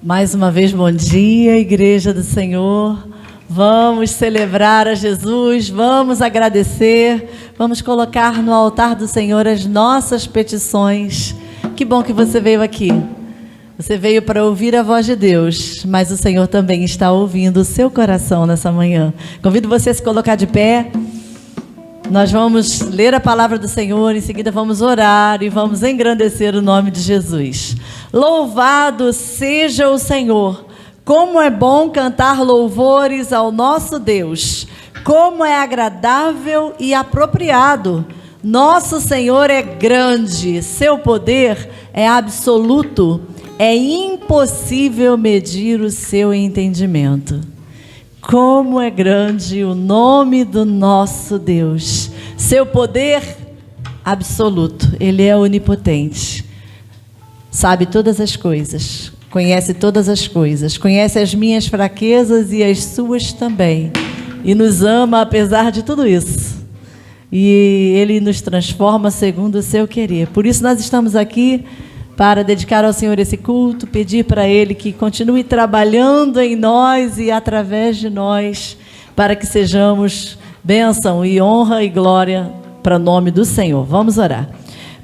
Mais uma vez, bom dia, Igreja do Senhor. Vamos celebrar a Jesus, vamos agradecer, vamos colocar no altar do Senhor as nossas petições. Que bom que você veio aqui. Você veio para ouvir a voz de Deus, mas o Senhor também está ouvindo o seu coração nessa manhã. Convido você a se colocar de pé. Nós vamos ler a palavra do Senhor, em seguida vamos orar e vamos engrandecer o nome de Jesus. Louvado seja o Senhor! Como é bom cantar louvores ao nosso Deus! Como é agradável e apropriado! Nosso Senhor é grande, seu poder é absoluto, é impossível medir o seu entendimento. Como é grande o nome do nosso Deus, seu poder absoluto, Ele é onipotente, sabe todas as coisas, conhece todas as coisas, conhece as minhas fraquezas e as suas também, e nos ama apesar de tudo isso, e Ele nos transforma segundo o seu querer. Por isso nós estamos aqui para dedicar ao Senhor esse culto, pedir para Ele que continue trabalhando em nós e através de nós, para que sejamos bênção e honra e glória para o nome do Senhor. Vamos orar.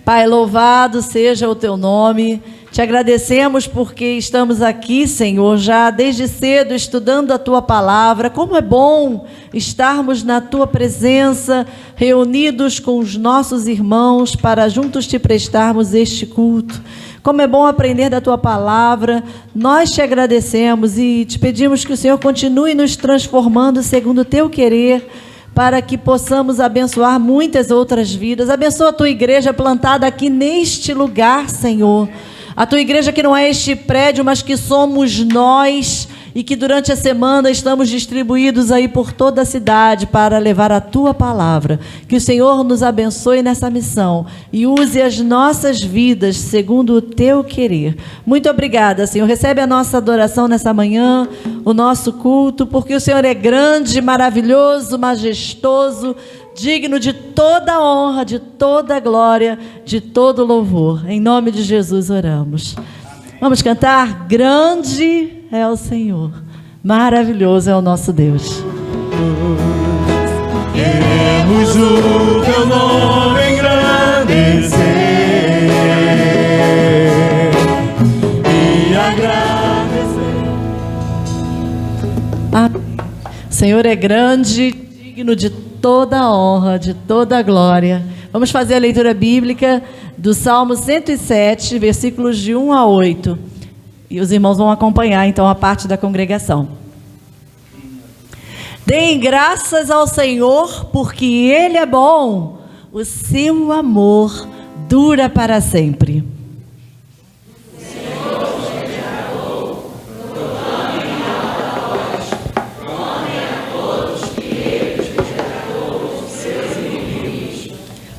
Pai, louvado seja o Teu nome, te agradecemos porque estamos aqui, Senhor, já desde cedo estudando a Tua palavra. Como é bom estarmos na Tua presença, reunidos com os nossos irmãos para juntos Te prestarmos este culto. Como é bom aprender da Tua palavra. Nós te agradecemos e te pedimos que o Senhor continue nos transformando segundo o Teu querer, para que possamos abençoar muitas outras vidas. Abençoa a Tua igreja plantada aqui neste lugar, Senhor. A Tua igreja que não é este prédio, mas que somos nós, e que durante a semana estamos distribuídos aí por toda a cidade para levar a Tua palavra. Que o Senhor nos abençoe nessa missão e use as nossas vidas segundo o Teu querer. Muito obrigada, Senhor. Recebe a nossa adoração nessa manhã, o nosso culto, porque o Senhor é grande, maravilhoso, majestoso, digno de toda honra, de toda glória, de todo louvor. Em nome de Jesus oramos. Vamos cantar? Grande é o Senhor, maravilhoso é o nosso Deus. Queremos o Teu nome engrandecer e agradecer. O Senhor é grande, digno de toda honra, de toda glória. Vamos fazer a leitura bíblica do Salmo 107, versículos de 1 a 8. E os irmãos vão acompanhar, então, a parte da congregação. Deem graças ao Senhor, porque Ele é bom. O seu amor dura para sempre.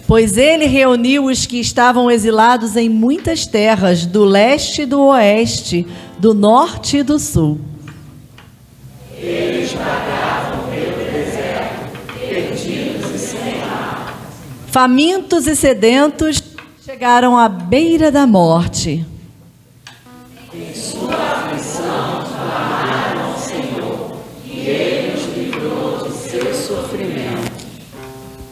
Pois Ele reuniu os que estavam exilados em muitas terras, do leste e do oeste, do norte e do sul. Eles vagavam pelo deserto, perdidos e sem mar. Famintos e sedentos chegaram à beira da morte. Em sua aflição clamaram ao Senhor, e Ele os livrou do seu sofrimento.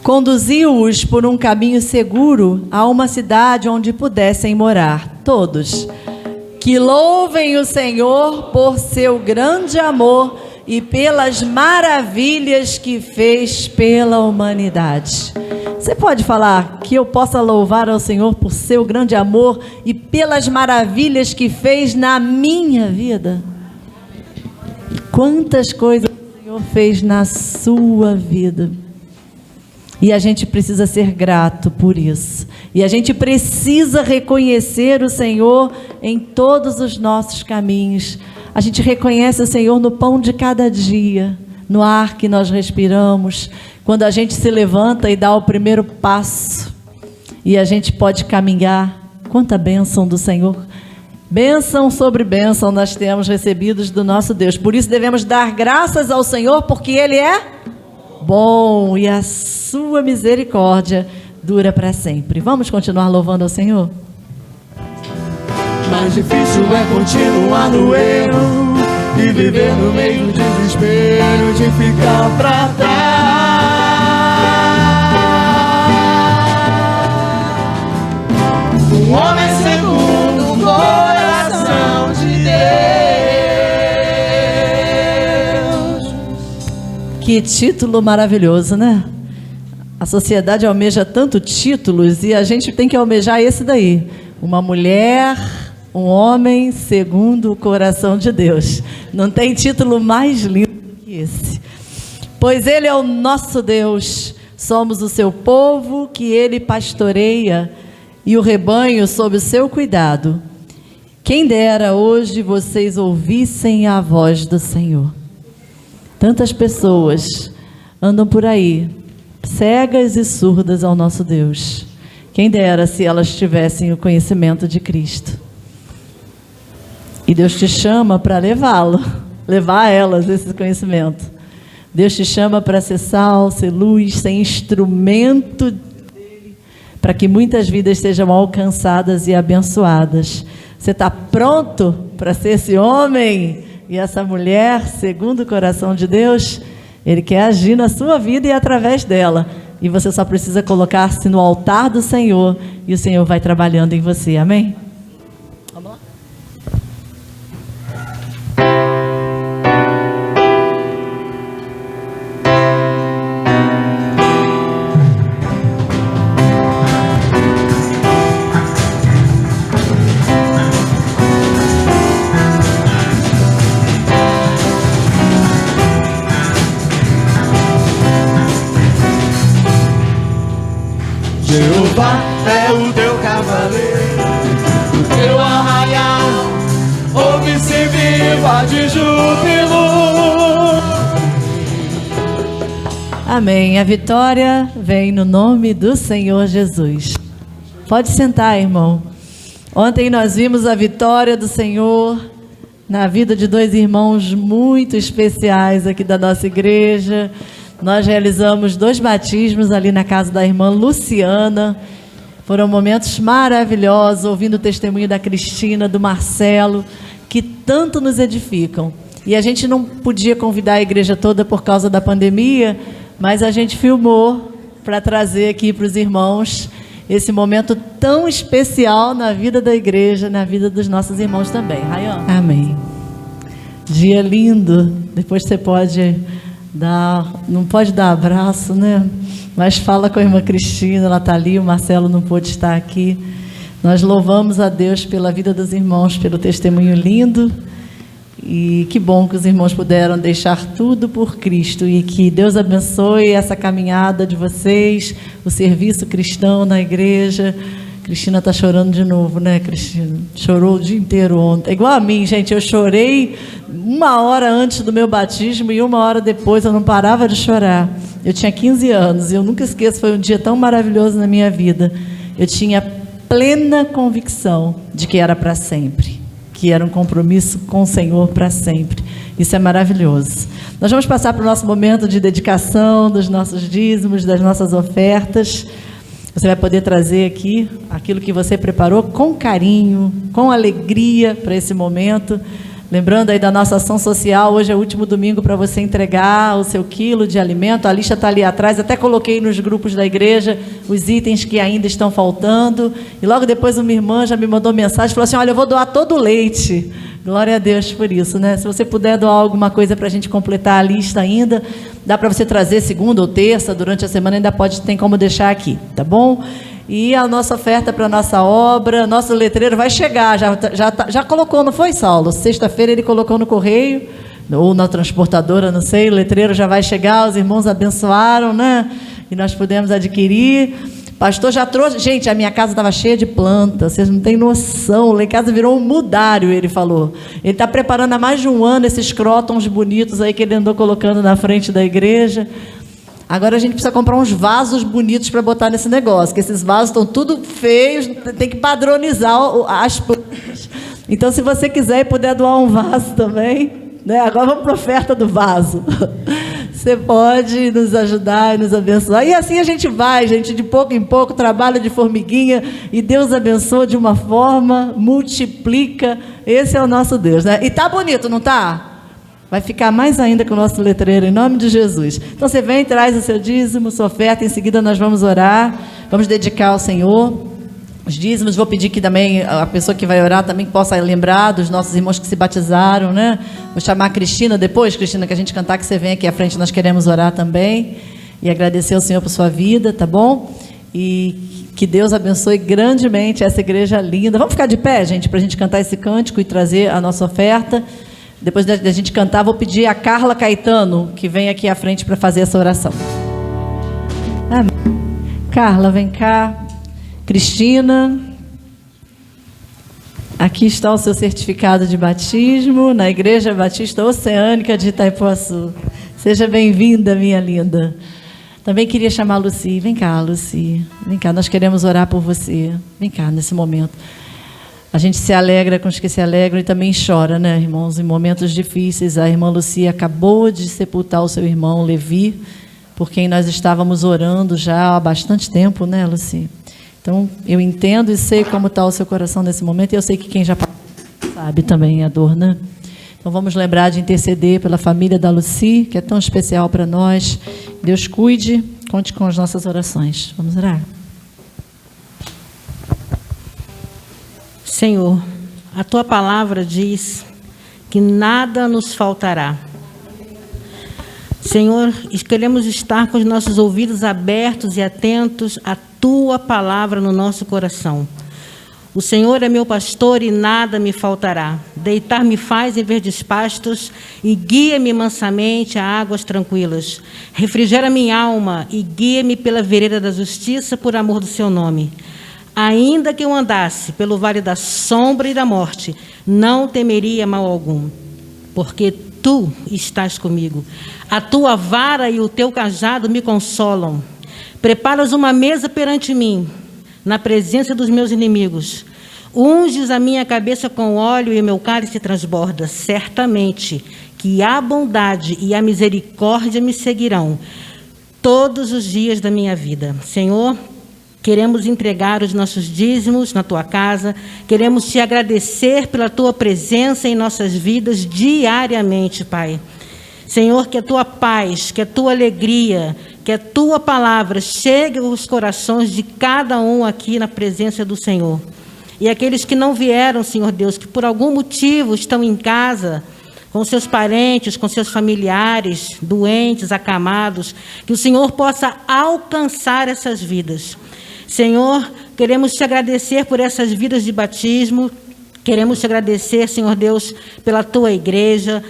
Conduziu-os por um caminho seguro a uma cidade onde pudessem morar. Todos que louvem o Senhor por seu grande amor e pelas maravilhas que fez pela humanidade. Você pode falar que eu possa louvar ao Senhor por seu grande amor e pelas maravilhas que fez na minha vida? Quantas coisas o Senhor fez na sua vida? E a gente precisa ser grato por isso. E a gente precisa reconhecer o Senhor em todos os nossos caminhos. A gente reconhece o Senhor no pão de cada dia, no ar que nós respiramos, quando a gente se levanta e dá o primeiro passo. E a gente pode caminhar. Quanta bênção do Senhor. Bênção sobre bênção nós temos recebidos do nosso Deus. Por isso devemos dar graças ao Senhor, porque Ele é bom e a sua misericórdia dura para sempre. Vamos continuar louvando ao Senhor? mais difícil é continuar no erro e viver no meio do desespero de ficar pra trás. Um homem segundo o coração de Deus. Que título maravilhoso, né? A sociedade almeja tanto títulos e a gente tem que almejar esse daí. Uma mulher, um homem segundo o coração de Deus. Não tem título mais lindo que esse. Pois Ele é o nosso Deus, somos o seu povo que Ele pastoreia e o rebanho sob o seu cuidado. Quem dera hoje vocês ouvissem a voz do Senhor. Tantas pessoas andam por aí, cegas e surdas ao nosso Deus. Quem dera se elas tivessem o conhecimento de Cristo. E Deus te chama para levar a elas esse conhecimento. Deus te chama para ser sal, ser luz, ser instrumento dele, para que muitas vidas sejam alcançadas e abençoadas. Você está pronto para ser esse homem e essa mulher segundo o coração de Deus? Ele quer agir na sua vida e através dela. E você só precisa colocar-se no altar do Senhor e o Senhor vai trabalhando em você. Amém? Vamos lá. Jeová é o teu cavaleiro, o teu arraial, ouve-se viva de júbilo. Amém. A vitória vem no nome do Senhor Jesus. Pode sentar, irmão. Ontem nós vimos a vitória do Senhor na vida de dois irmãos muito especiais aqui da nossa igreja. Nós realizamos 2 batismos ali na casa da irmã Luciana. Foram momentos maravilhosos, ouvindo o testemunho da Cristina, do Marcelo, que tanto nos edificam. E a gente não podia convidar a igreja toda por causa da pandemia, mas a gente filmou para trazer aqui para os irmãos esse momento tão especial na vida da igreja, na vida dos nossos irmãos também. Rayan. Amém. Dia lindo. Depois você pode... não pode dar abraço, né? Mas fala com a irmã Cristina, ela está ali, o Marcelo não pôde estar aqui. Nós louvamos a Deus pela vida dos irmãos, pelo testemunho lindo. E que bom que os irmãos puderam deixar tudo por Cristo. E que Deus abençoe essa caminhada de vocês, o serviço cristão na igreja. Cristina está chorando de novo, né, Cristina? Chorou o dia inteiro ontem. É igual a mim, gente. Eu chorei 1 hora antes do meu batismo e 1 hora depois eu não parava de chorar. Eu tinha 15 anos e eu nunca esqueço, foi um dia tão maravilhoso na minha vida. Eu tinha plena convicção de que era para sempre, que era um compromisso com o Senhor para sempre. Isso é maravilhoso. Nós vamos passar para o nosso momento de dedicação dos nossos dízimos, das nossas ofertas. Você vai poder trazer aqui aquilo que você preparou com carinho, com alegria para esse momento. Lembrando aí da nossa ação social, hoje é o último domingo para você entregar o seu quilo de alimento. A lista está ali atrás, até coloquei nos grupos da igreja os itens que ainda estão faltando. E logo depois uma irmã já me mandou mensagem, falou assim, olha, eu vou doar todo o leite. Glória a Deus por isso, né? Se você puder doar alguma coisa para a gente completar a lista ainda, dá para você trazer segunda ou terça, durante a semana ainda tem como deixar aqui, tá bom? E a nossa oferta para a nossa obra, nosso letreiro vai chegar, já colocou, não foi, Saulo? Sexta-feira ele colocou no correio, ou na transportadora, não sei, o letreiro já vai chegar, os irmãos abençoaram, né? E nós pudemos adquirir. Pastor já trouxe, gente, a minha casa estava cheia de plantas, vocês não têm noção, lá em casa virou um mudário, ele falou. Ele está preparando há mais de 1 ano esses crótons bonitos aí que ele andou colocando na frente da igreja. Agora a gente precisa comprar uns vasos bonitos para botar nesse negócio, que esses vasos estão tudo feios, tem que padronizar as plantas. Então, se você quiser e puder doar um vaso também, né? Agora vamos para a oferta do vaso. você pode nos ajudar e nos abençoar. E assim a gente vai, gente, de pouco em pouco, trabalho de formiguinha, e Deus abençoa de uma forma, multiplica. Esse é o nosso Deus, né? E tá bonito, não tá? Vai ficar mais ainda com o nosso letreiro, em nome de Jesus. Então você vem, traz o seu dízimo, sua oferta, em seguida nós vamos orar, vamos dedicar ao Senhor os dízimos. Vou pedir que também a pessoa que vai orar também possa lembrar dos nossos irmãos que se batizaram, né? Vou chamar a Cristina depois, Cristina, que a gente cantar, que você vem aqui à frente, nós queremos orar também e agradecer ao Senhor por sua vida, tá bom? E que Deus abençoe grandemente essa igreja linda. Vamos ficar de pé, gente, para a gente cantar esse cântico e trazer a nossa oferta. Depois da gente cantar, vou pedir a Carla Caetano, que vem aqui à frente para fazer essa oração. Amém. Carla, vem cá. Cristina, aqui está o seu certificado de batismo na Igreja Batista Oceânica de Itaipuaçu. Seja bem-vinda, minha linda. Também queria chamar a Luci. Vem cá, Luci. Vem cá, nós queremos orar por você. Vem cá, nesse momento. A gente se alegra com os que se alegram e também chora, né, irmãos? Em momentos difíceis, a irmã Luci acabou de sepultar o seu irmão Levi, por quem nós estávamos orando já há bastante tempo, né, Luci? Então, eu entendo e sei como está o seu coração nesse momento, e eu sei que quem já sabe também a dor, né? Então, vamos lembrar de interceder pela família da Luci, que é tão especial para nós. Deus cuide, conte com as nossas orações. Vamos orar. Senhor, a Tua palavra diz que nada nos faltará. Senhor, queremos estar com os nossos ouvidos abertos e atentos à Tua palavra no nosso coração. O Senhor é meu pastor e nada me faltará. Deitar-me faz em verdes pastos e guia-me mansamente a águas tranquilas. Refrigera minha alma e guia-me pela vereda da justiça por amor do Seu nome. Ainda que eu andasse pelo vale da sombra e da morte, não temeria mal algum, porque Tu estás comigo. A Tua vara e o Teu cajado me consolam. Preparas uma mesa perante mim, na presença dos meus inimigos. Unges a minha cabeça com óleo e o meu cálice transborda. Certamente que a bondade e a misericórdia me seguirão todos os dias da minha vida. Senhor, queremos entregar os nossos dízimos na Tua casa, queremos Te agradecer pela Tua presença em nossas vidas diariamente, Pai. Senhor, que a Tua paz, que a Tua alegria, que a Tua palavra chegue aos corações de cada um aqui na presença do Senhor. E aqueles que não vieram, Senhor Deus, que por algum motivo estão em casa, com seus parentes, com seus familiares, doentes, acamados, que o Senhor possa alcançar essas vidas. Senhor, queremos Te agradecer por essas vidas de batismo, queremos Te agradecer, Senhor Deus, pela Tua igreja,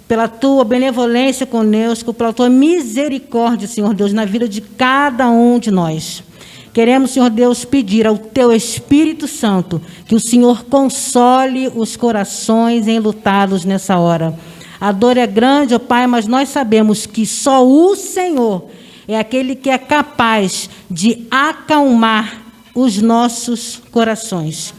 pela Tua benevolência conosco, pela Tua misericórdia, Senhor Deus, na vida de cada um de nós. Queremos, Senhor Deus, pedir ao Teu Espírito Santo que o Senhor console os corações enlutados nessa hora. A dor é grande, ó Pai, mas nós sabemos que só o Senhor é aquele que é capaz de acalmar os nossos corações.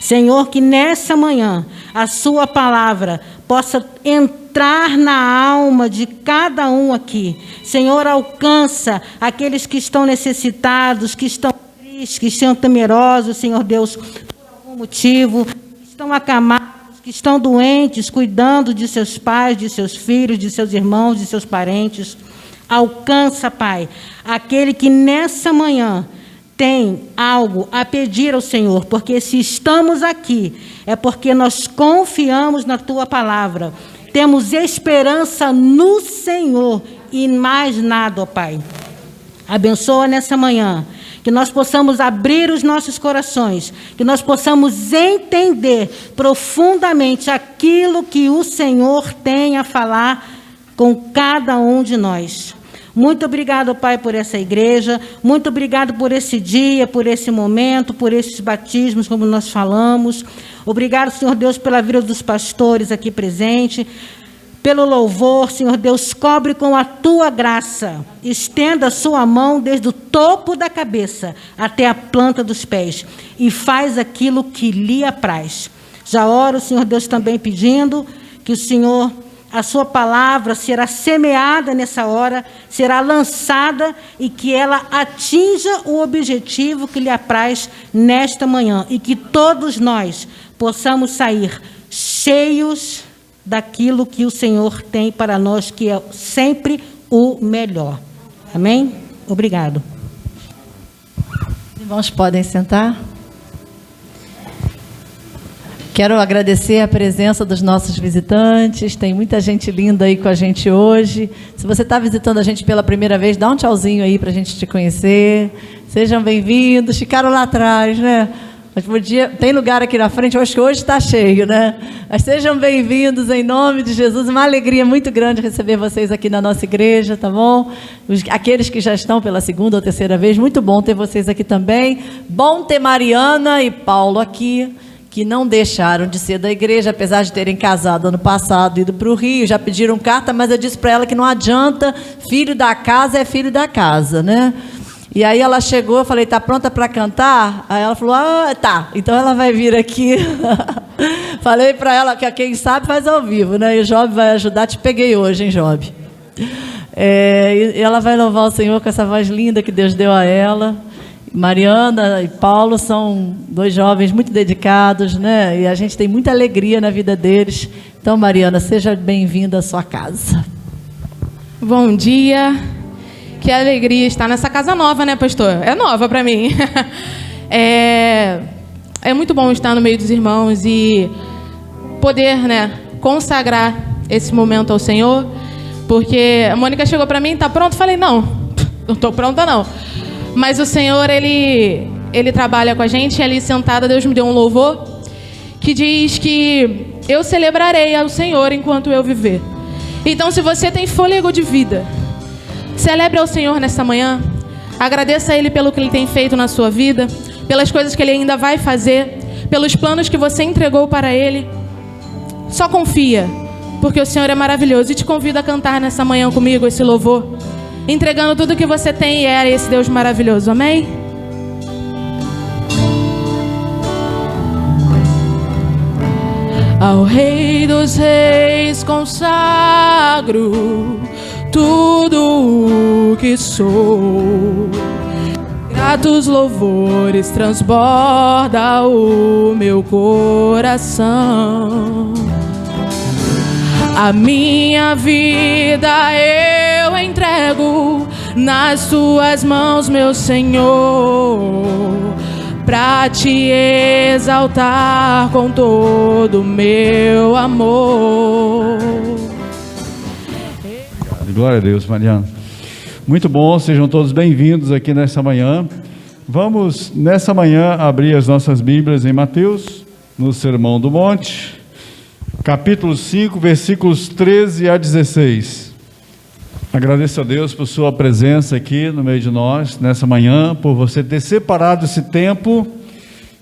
Senhor, que nessa manhã a Sua palavra possa entrar na alma de cada um aqui. Senhor, alcança aqueles que estão necessitados, que estão tristes, que estão temerosos, Senhor Deus, por algum motivo, que estão acamados, que estão doentes, cuidando de seus pais, de seus filhos, de seus irmãos, de seus parentes. Alcança, Pai, aquele que nessa manhã tem algo a pedir ao Senhor, porque se estamos aqui, é porque nós confiamos na Tua palavra, temos esperança no Senhor e mais nada, ó Pai. Abençoa nessa manhã, que nós possamos abrir os nossos corações, que nós possamos entender profundamente aquilo que o Senhor tem a falar com cada um de nós. Muito obrigado, Pai, por essa igreja, muito obrigado por esse dia, por esse momento, por esses batismos, como nós falamos. Obrigado, Senhor Deus, pela vida dos pastores aqui presentes, pelo louvor, Senhor Deus, cobre com a Tua graça, estenda a Sua mão desde o topo da cabeça até a planta dos pés e faz aquilo que lhe apraz. Já oro, Senhor Deus, também pedindo que o Senhor a sua palavra será semeada nessa hora, será lançada e que ela atinja o objetivo que lhe apraz nesta manhã e que todos nós possamos sair cheios daquilo que o Senhor tem para nós, que é sempre o melhor. Amém? Obrigado. Os irmãos podem sentar. Quero agradecer a presença dos nossos visitantes. Tem muita gente linda aí com a gente hoje. Se você está visitando a gente pela primeira vez, dá um tchauzinho aí para a gente te conhecer. Sejam bem-vindos. Ficaram lá atrás, né? Mas tem lugar aqui na frente, eu acho que hoje está cheio, né? Mas sejam bem-vindos em nome de Jesus. Uma alegria muito grande receber vocês aqui na nossa igreja, tá bom? Aqueles que já estão pela segunda ou terceira vez, muito bom ter vocês aqui também. Bom ter Mariana e Paulo aqui, que não deixaram de ser da igreja, apesar de terem casado ano passado, ido para o Rio, já pediram carta, mas eu disse para ela que não adianta, filho da casa é filho da casa, né? E aí ela chegou, eu falei, está pronta para cantar? Aí ela falou, tá, então ela vai vir aqui. Falei para ela que quem sabe faz ao vivo, né? E o Job vai ajudar, te peguei hoje, hein, Job? E ela vai louvar o Senhor com essa voz linda que Deus deu a ela. Mariana e Paulo são dois jovens muito dedicados, né? E a gente tem muita alegria na vida deles. Então, Mariana, seja bem-vinda à sua casa. Bom dia. Que alegria estar nessa casa nova, né, pastor? É nova para mim. É muito bom estar no meio dos irmãos e poder, né, consagrar esse momento ao Senhor. Porque a Mônica chegou para mim, tá pronto? Falei, não estou pronta não. Mas o Senhor, Ele trabalha com a gente. E ali sentada, Deus me deu um louvor que diz que eu celebrarei ao Senhor enquanto eu viver. Então, se você tem fôlego de vida, celebre ao Senhor nessa manhã. Agradeça a Ele pelo que Ele tem feito na sua vida, pelas coisas que Ele ainda vai fazer, pelos planos que você entregou para Ele. Só confia, porque o Senhor é maravilhoso. E te convido a cantar nessa manhã comigo esse louvor, entregando tudo que você tem e é a esse Deus maravilhoso. Amém? Ao Rei dos Reis consagro tudo o que sou. Gratos louvores transborda o meu coração. A minha vida eu entrego nas tuas mãos, meu Senhor, pra te exaltar com todo o meu amor. Glória a Deus, Mariana. Muito bom, sejam todos bem-vindos aqui nessa manhã. Vamos, nessa manhã, abrir as nossas Bíblias em Mateus, no Sermão do Monte, capítulo 5, versículos 13 a 16. Agradeço a Deus por sua presença aqui no meio de nós, nessa manhã, por você ter separado esse tempo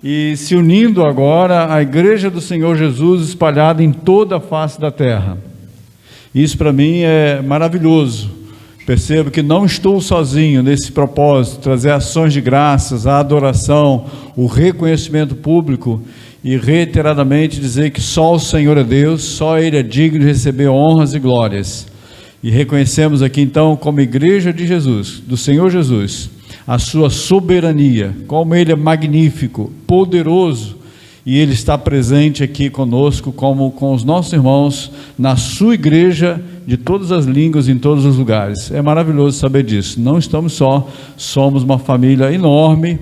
e se unindo agora à Igreja do Senhor Jesus espalhada em toda a face da terra. Isso para mim é maravilhoso. Percebo que não estou sozinho nesse propósito, trazer ações de graças, a adoração, o reconhecimento público e reiteradamente dizer que só o Senhor é Deus, só Ele é digno de receber honras e glórias. E reconhecemos aqui então, como Igreja de Jesus, do Senhor Jesus, a sua soberania, como Ele é magnífico, poderoso, e Ele está presente aqui conosco, como com os nossos irmãos, na sua igreja, de todas as línguas, em todos os lugares. É maravilhoso saber disso. Não estamos só, somos uma família enorme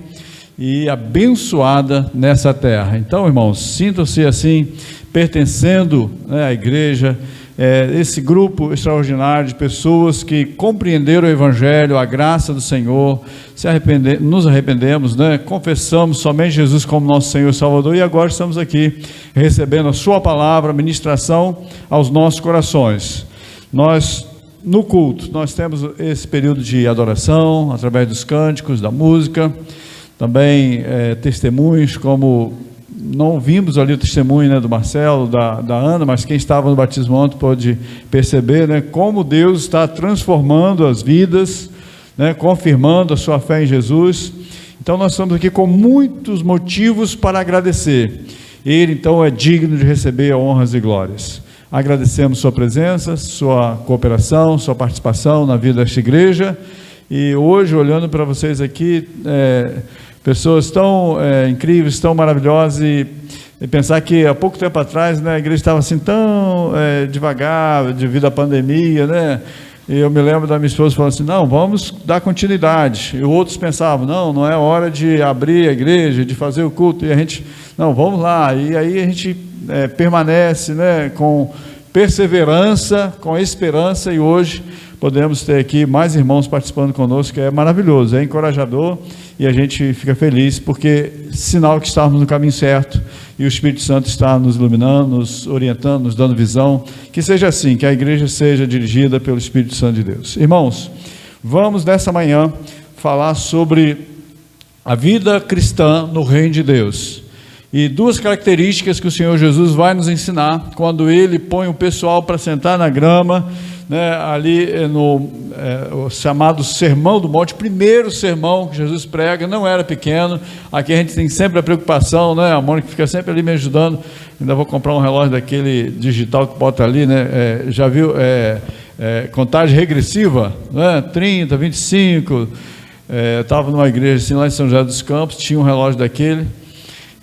e abençoada nessa terra. Então, irmãos, sintam-se assim, pertencendo, né, à igreja, esse grupo extraordinário de pessoas que compreenderam o Evangelho, a graça do Senhor, nos arrependemos, né? Confessamos somente Jesus como nosso Senhor e Salvador, e agora estamos aqui recebendo a sua palavra, a ministração aos nossos corações. Nós, no culto, nós temos esse período de adoração, através dos cânticos, da música, também testemunhos, como não vimos ali o testemunho, né, do Marcelo, da Ana, mas quem estava no batismo ontem pode perceber, né, como Deus está transformando as vidas, né, confirmando a sua fé em Jesus. Então nós estamos aqui com muitos motivos para agradecer. Ele então é digno de receber honras e glórias. agradecemos sua presença, sua cooperação, sua participação na vida desta igreja. E hoje, olhando para vocês aqui, pessoas tão incríveis, tão maravilhosas, e pensar que há pouco tempo atrás, né, a igreja estava assim tão devagar devido à pandemia, né? E eu me lembro da minha esposa falando assim, não, vamos dar continuidade. E outros pensavam, não é hora de abrir a igreja, de fazer o culto. E a gente, não, vamos lá. E aí a gente permanece, né, com perseverança, com esperança, e hoje podemos ter aqui mais irmãos participando conosco, que é maravilhoso, é encorajador, e a gente fica feliz, porque sinal que estamos no caminho certo, e o Espírito Santo está nos iluminando, nos orientando, nos dando visão. Que seja assim, que a igreja seja dirigida pelo Espírito Santo de Deus. Irmãos, vamos nessa manhã falar sobre a vida cristã no reino de Deus, e duas características que o Senhor Jesus vai nos ensinar, quando Ele põe o pessoal para sentar na grama, né, ali no o chamado Sermão do Monte, primeiro sermão que Jesus prega, não era pequeno. Aqui a gente tem sempre a preocupação, né, a Mônica fica sempre ali me ajudando, ainda vou comprar um relógio daquele digital que bota ali, né, já viu, contagem regressiva, né, 30, 25, estava numa igreja assim, lá em São José dos Campos, tinha um relógio daquele,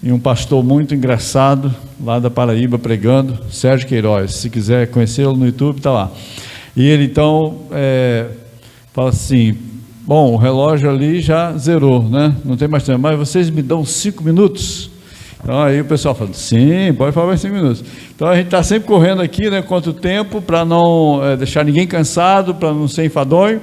e um pastor muito engraçado, lá da Paraíba, pregando, Sérgio Queiroz, se quiser conhecê-lo no YouTube, está lá. E ele então fala assim, bom, o relógio ali já zerou, né? Não tem mais tempo, mas vocês me dão 5 minutos? Então aí o pessoal fala, sim, pode falar mais 5 minutos. Então a gente está sempre correndo aqui, né, quanto tempo, para não deixar ninguém cansado, para não ser enfadonho.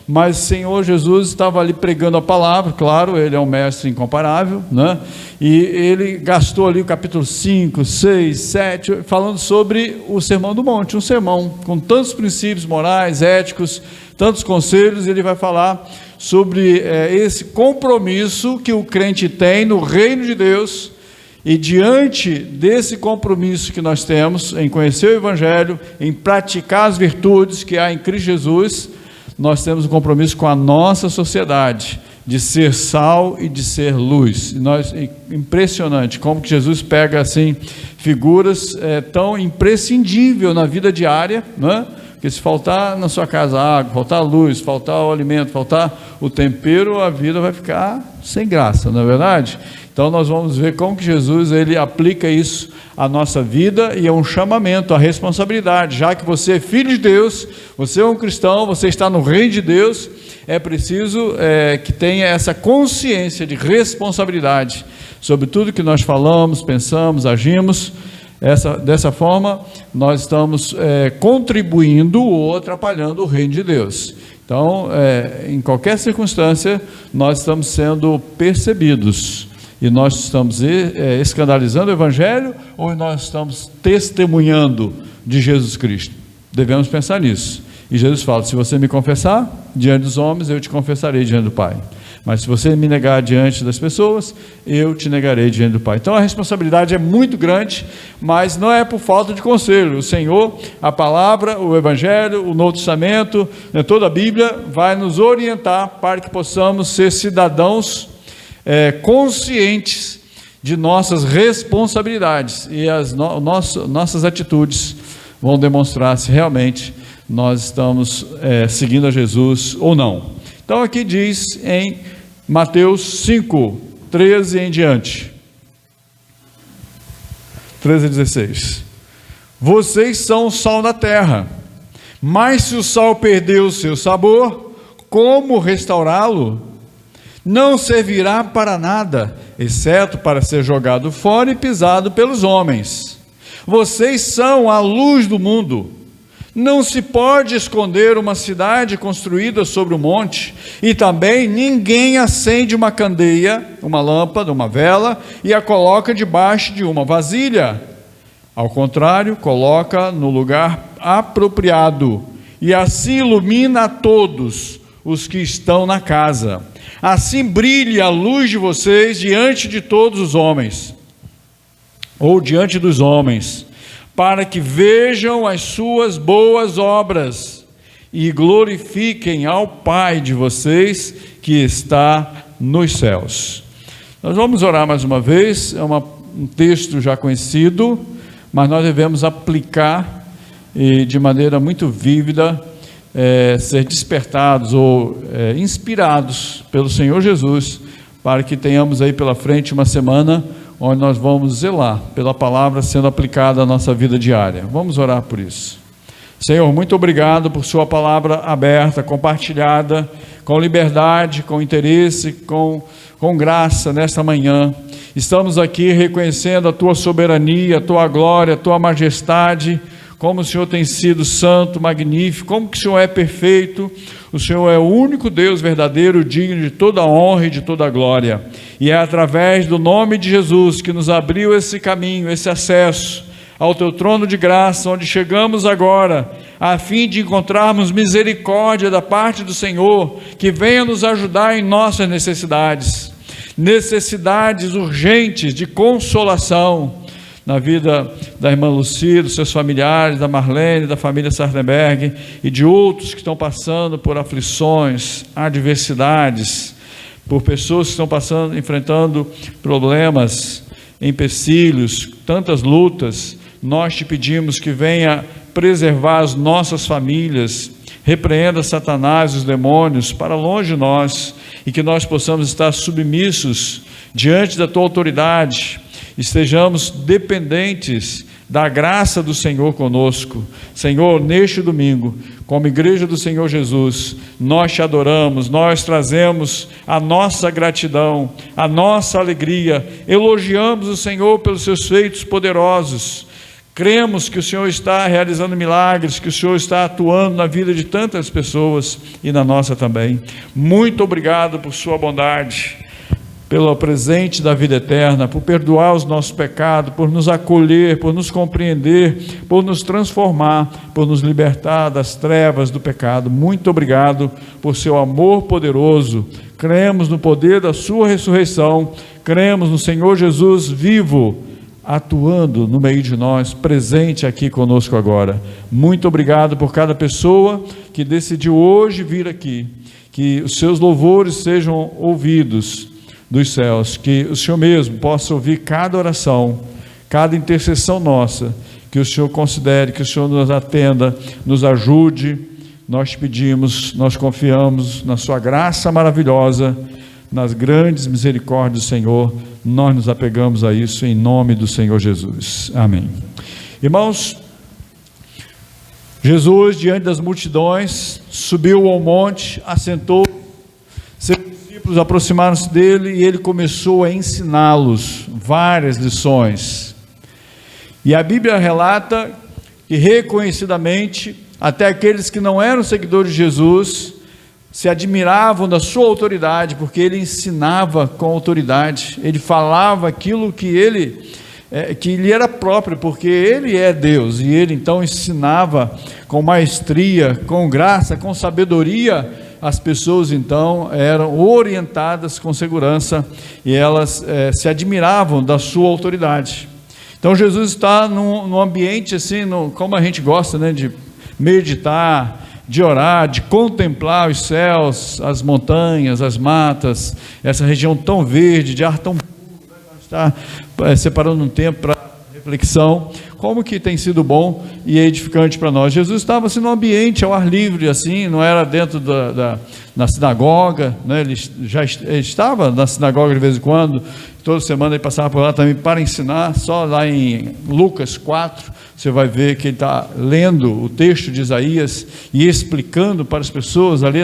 Mas o Senhor Jesus estava ali pregando a palavra, claro, Ele é um mestre incomparável, né? E Ele gastou ali o capítulo 5, 6, 7, falando sobre o Sermão do Monte, um sermão com tantos princípios morais, éticos, tantos conselhos. Ele vai falar sobre esse compromisso que o crente tem no reino de Deus, e diante desse compromisso que nós temos em conhecer o Evangelho, em praticar as virtudes que há em Cristo Jesus, nós temos um compromisso com a nossa sociedade, de ser sal e de ser luz. E impressionante como que Jesus pega assim figuras tão imprescindíveis na vida diária, né? Porque se faltar na sua casa água, faltar luz, faltar o alimento, faltar o tempero, a vida vai ficar sem graça, não é verdade? Então nós vamos ver como que Jesus ele aplica isso à nossa vida, e é um chamamento, a responsabilidade. Já que você é filho de Deus, você é um cristão, você está no reino de Deus, é preciso que tenha essa consciência de responsabilidade sobre tudo que nós falamos, pensamos, agimos. Dessa forma nós estamos contribuindo ou atrapalhando o reino de Deus. Então em qualquer circunstância nós estamos sendo percebidos, e nós estamos escandalizando o Evangelho, ou nós estamos testemunhando de Jesus Cristo? Devemos pensar nisso. E Jesus fala, se você me confessar diante dos homens, eu te confessarei diante do Pai. Mas se você me negar diante das pessoas, eu te negarei diante do Pai. Então a responsabilidade é muito grande, mas não é por falta de conselho. O Senhor, a palavra, o Evangelho, o Novo Testamento, toda a Bíblia vai nos orientar para que possamos ser cidadãos conscientes de nossas responsabilidades, e as nossas atitudes vão demonstrar se realmente nós estamos seguindo a Jesus ou não. Então aqui diz em Mateus 5, 13 em diante, 13 a 16, vocês são o sal da terra, mas se o sal perder o seu sabor, como restaurá-lo? Não servirá para nada, exceto para ser jogado fora e pisado pelos homens. Vocês são a luz do mundo. Não se pode esconder uma cidade construída sobre um monte, e também ninguém acende uma candeia, uma lâmpada, uma vela, e a coloca debaixo de uma vasilha. Ao contrário, coloca no lugar apropriado, e assim ilumina a todos os que estão na casa. Assim brilhe a luz de vocês diante de todos os homens, ou diante dos homens, para que vejam as suas boas obras e glorifiquem ao Pai de vocês que está nos céus. Nós vamos orar mais uma vez. É um texto já conhecido, mas nós devemos aplicar e de maneira muito vívida ser despertados ou inspirados pelo Senhor Jesus, para que tenhamos aí pela frente uma semana onde nós vamos zelar pela palavra sendo aplicada à nossa vida diária. Vamos orar por isso. Senhor, muito obrigado por sua palavra aberta, compartilhada, com liberdade, com interesse, com graça nesta manhã. Estamos aqui reconhecendo a tua soberania, a tua glória, a tua majestade, como o Senhor tem sido santo, magnífico, como que o Senhor é perfeito. O Senhor é o único Deus verdadeiro, digno de toda a honra e de toda a glória. E é através do nome de Jesus que nos abriu esse caminho, esse acesso ao teu trono de graça, onde chegamos agora, a fim de encontrarmos misericórdia da parte do Senhor, que venha nos ajudar em nossas necessidades urgentes de consolação, na vida da irmã Lucia, dos seus familiares, da Marlene, da família Sardenberg e de outros que estão passando por aflições, adversidades, por pessoas que estão enfrentando problemas, empecilhos, tantas lutas. Nós te pedimos que venha preservar as nossas famílias, repreenda Satanás e os demônios para longe de nós, e que nós possamos estar submissos diante da tua autoridade, estejamos dependentes da graça do Senhor conosco. Senhor, neste domingo, como igreja do Senhor Jesus, nós te adoramos, nós trazemos a nossa gratidão, a nossa alegria, elogiamos o Senhor pelos seus feitos poderosos. Cremos que o Senhor está realizando milagres, que o Senhor está atuando na vida de tantas pessoas e na nossa também. Muito obrigado por sua bondade, pelo presente da vida eterna, por perdoar os nossos pecados, por nos acolher, por nos compreender, por nos transformar, por nos libertar das trevas do pecado. Muito obrigado por seu amor poderoso. Cremos no poder da sua ressurreição, cremos no Senhor Jesus vivo, atuando no meio de nós, presente aqui conosco agora. Muito obrigado por cada pessoa que decidiu hoje vir aqui, que os seus louvores sejam ouvidos dos céus, que o Senhor mesmo possa ouvir cada oração, cada intercessão nossa, que o Senhor considere, que o Senhor nos atenda, nos ajude. Nós te pedimos, nós confiamos na sua graça maravilhosa, nas grandes misericórdias do Senhor. Nós nos apegamos a isso em nome do Senhor Jesus. Amém. Irmãos, Jesus, diante das multidões, subiu ao monte, assentou, seus discípulos aproximaram-se dele e ele começou a ensiná-los várias lições. E a Bíblia relata que reconhecidamente, até aqueles que não eram seguidores de Jesus se admiravam da sua autoridade, porque ele ensinava com autoridade, ele falava aquilo que lhe era próprio, porque ele é Deus, e ele então ensinava com maestria, com graça, com sabedoria. As pessoas então eram orientadas com segurança, e elas se admiravam da sua autoridade. Então Jesus está num ambiente assim, como a gente gosta, né, de meditar, de orar, de contemplar os céus, as montanhas, as matas, essa região tão verde, de ar tão puro. Está separando um tempo para reflexão, como que tem sido bom e edificante para nós. Jesus estava assim num ambiente ao ar livre, assim, não era dentro na sinagoga, né? Ele estava na sinagoga de vez em quando, toda semana ele passava por lá também para ensinar. Só lá em Lucas 4, você vai ver que ele está lendo o texto de Isaías e explicando para as pessoas ali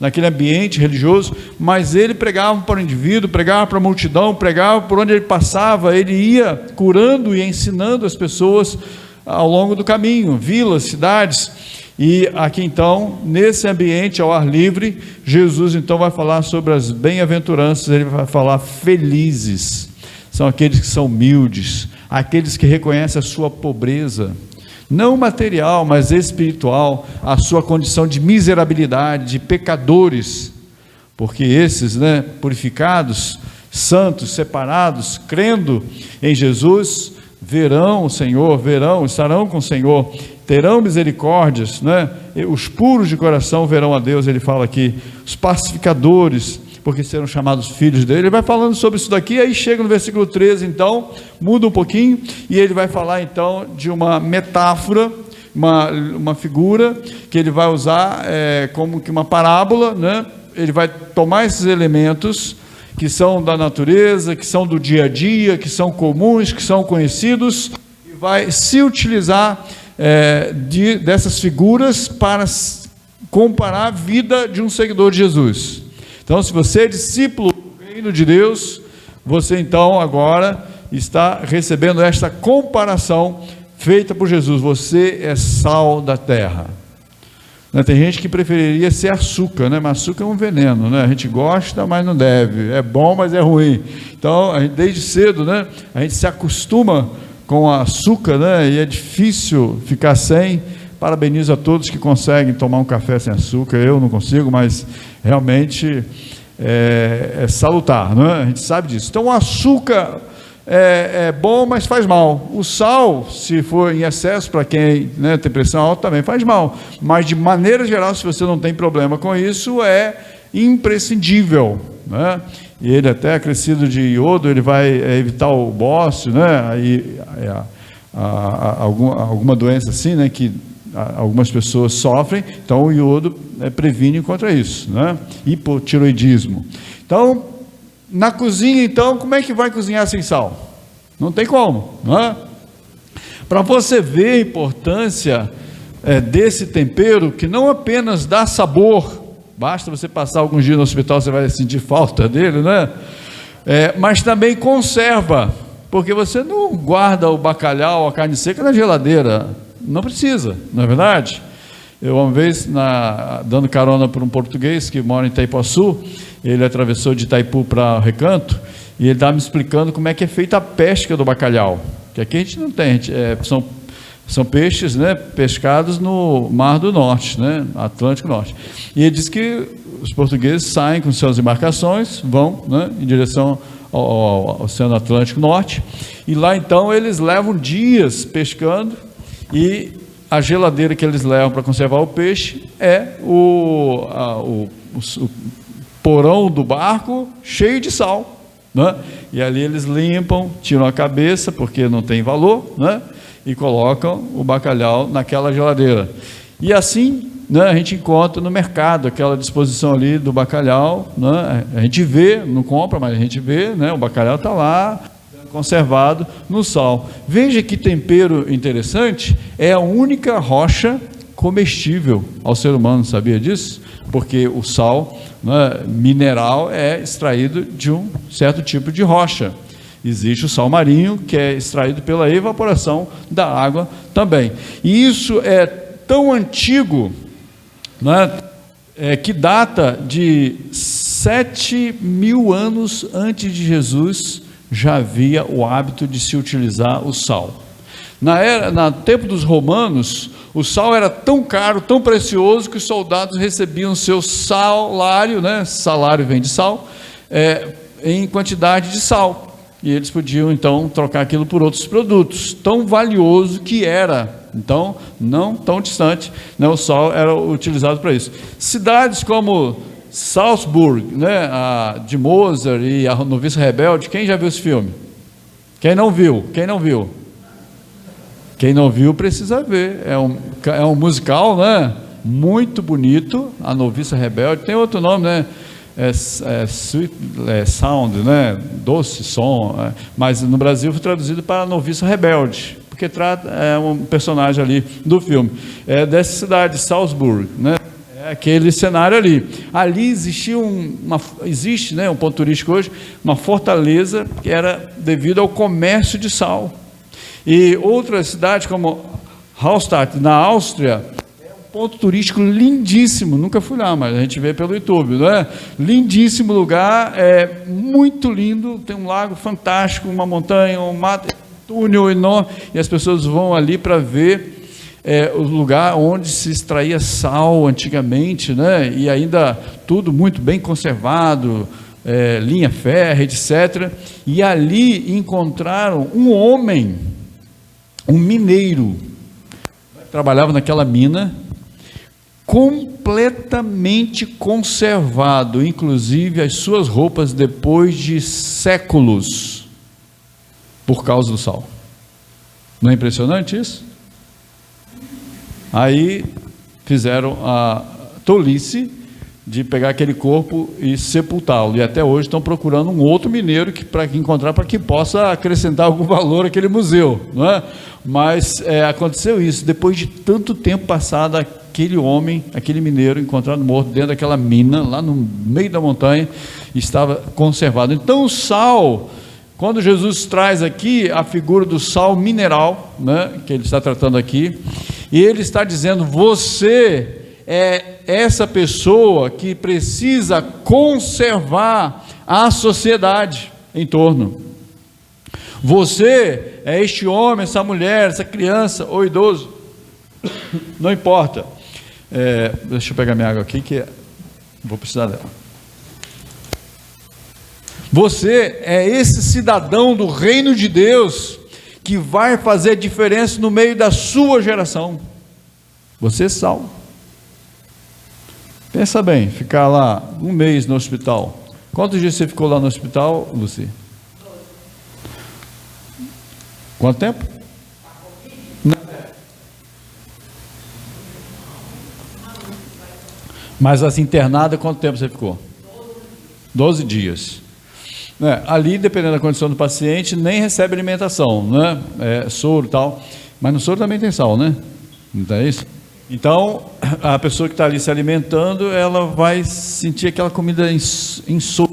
naquele ambiente religioso, mas ele pregava para o indivíduo, pregava para a multidão, pregava por onde ele passava, ele ia curando e ensinando as pessoas ao longo do caminho, vilas, cidades. E aqui então, nesse ambiente ao ar livre, Jesus então vai falar sobre as bem-aventuranças. Ele vai falar: felizes são aqueles que são humildes, aqueles que reconhecem a sua pobreza, não material, mas espiritual, a sua condição de miserabilidade, de pecadores, porque esses, purificados, santos, separados, crendo em Jesus, verão o Senhor, estarão com o Senhor, terão misericórdias, os puros de coração verão a Deus. Ele fala aqui, os pacificadores, porque serão chamados filhos dele. Ele vai falando sobre isso daqui, aí chega no versículo 13, então, muda um pouquinho, e ele vai falar então de uma metáfora uma figura que ele vai usar como que uma parábola, né? Ele vai tomar esses elementos que são da natureza, que são do dia a dia, que são comuns, que são conhecidos, e vai se utilizar dessas figuras para comparar a vida de um seguidor de Jesus. Então, se você é discípulo do reino de Deus, você então agora está recebendo esta comparação feita por Jesus. Você é sal da terra. Tem gente que preferiria ser açúcar, né? Mas açúcar é um veneno, né? A gente gosta, mas não deve. É bom, mas é ruim. Então, desde cedo, né, a gente se acostuma com açúcar, né? E é difícil ficar sem. Parabenizo a todos que conseguem tomar um café sem açúcar. Eu não consigo, mas realmente é salutar, né? A gente sabe disso. Então, o açúcar é bom, mas faz mal. O sal, se for em excesso, para quem, né, tem pressão alta, também faz mal. Mas, de maneira geral, se você não tem problema com isso, é imprescindível, né? E ele até acrescido de iodo, ele vai evitar o bócio, né? Aí, alguma doença assim, né, que algumas pessoas sofrem, então o iodo previne contra isso, né? Hipotiroidismo. Então, na cozinha, então, como é que vai cozinhar sem sal? Não tem como, não é? Para você ver a importância desse tempero, que não apenas dá sabor, basta você passar alguns dias no hospital, você vai sentir falta dele, né? Mas também conserva, porque você não guarda o bacalhau, a carne seca na geladeira, não precisa, não é verdade? Eu, uma vez, dando carona para um português que mora em Itaipuaçu, ele atravessou de Itaipu para Recanto, e ele estava me explicando como é que é feita a pesca do bacalhau, que aqui a gente não tem, são peixes, né, pescados no Mar do Norte, né, Atlântico Norte. E ele disse que os portugueses saem com suas embarcações, vão, né, em direção ao Oceano Atlântico Norte, e lá então eles levam dias pescando, e a geladeira que eles levam para conservar o peixe é o porão do barco cheio de sal, né? E ali eles limpam, tiram a cabeça, porque não tem valor, né? E colocam o bacalhau naquela geladeira. E assim, né, a gente encontra no mercado aquela disposição ali do bacalhau, né? A gente vê, não compra, mas a gente vê, né? O bacalhau está lá, conservado no sal. Veja que tempero interessante, é a única rocha comestível ao ser humano, sabia disso? Porque o sal, né, mineral é extraído de um certo tipo de rocha. Existe o sal marinho, que é extraído pela evaporação da água também. E isso é tão antigo, né, que data de 7.000 anos antes de Jesus, já havia o hábito de se utilizar o sal. No tempo dos romanos, o sal era tão caro, tão precioso, que os soldados recebiam seu salário, né? Salário vem de sal, em quantidade de sal. E eles podiam, então, trocar aquilo por outros produtos. Tão valioso que era. Então, não tão distante, né? O sal era utilizado para isso. Cidades como Salzburg, né? De Mozart e a Noviça Rebelde, quem já viu esse filme? Quem não viu? Quem não viu? Quem não viu precisa ver. É um musical, né? Muito bonito, A Noviça Rebelde. Tem outro nome, né? Sweet Sound, né? Doce som, mas no Brasil foi traduzido para Noviça Rebelde, porque é um personagem ali do filme. É dessa cidade, Salzburg, né? É aquele cenário ali. Ali existia existe, né, um ponto turístico hoje, uma fortaleza que era devido ao comércio de sal. E outras cidades como Hallstatt, na Áustria, é um ponto turístico lindíssimo. Nunca fui lá, mas a gente vê pelo YouTube, não é? Lindíssimo lugar, é muito lindo, tem um lago fantástico, uma montanha, um túnel enorme, e as pessoas vão ali para ver o lugar onde se extraía sal antigamente, né? E ainda tudo muito bem conservado, linha férrea, etc. E ali encontraram um homem, um mineiro, trabalhava naquela mina, completamente conservado, inclusive as suas roupas, depois de séculos, por causa do sal. Não é impressionante isso? Aí fizeram a tolice de pegar aquele corpo e sepultá-lo, e até hoje estão procurando um outro mineiro para encontrar, para que possa acrescentar algum valor àquele museu, não é? Mas aconteceu isso, depois de tanto tempo passado, aquele homem, aquele mineiro encontrado morto dentro daquela mina, lá no meio da montanha, estava conservado. Então o sal, quando Jesus traz aqui a figura do sal mineral, né, que ele está tratando aqui, e ele está dizendo, você é essa pessoa que precisa conservar a sociedade em torno. Você é este homem, essa mulher, essa criança ou idoso, não importa. Deixa eu pegar minha água aqui, que vou precisar dela. Você é esse cidadão do reino de Deus que vai fazer diferença no meio da sua geração. Você é sal. Pensa bem, ficar lá um mês no hospital. Quantos dias você ficou lá no hospital, Luci? Quanto tempo? Mas assim, internada, quanto tempo você ficou? 12 dias. Ali, dependendo da condição do paciente, nem recebe alimentação, né? Soro e tal. Mas no soro também tem sal, né? Não é isso? Então, a pessoa que está ali se alimentando, ela vai sentir aquela comida insossa,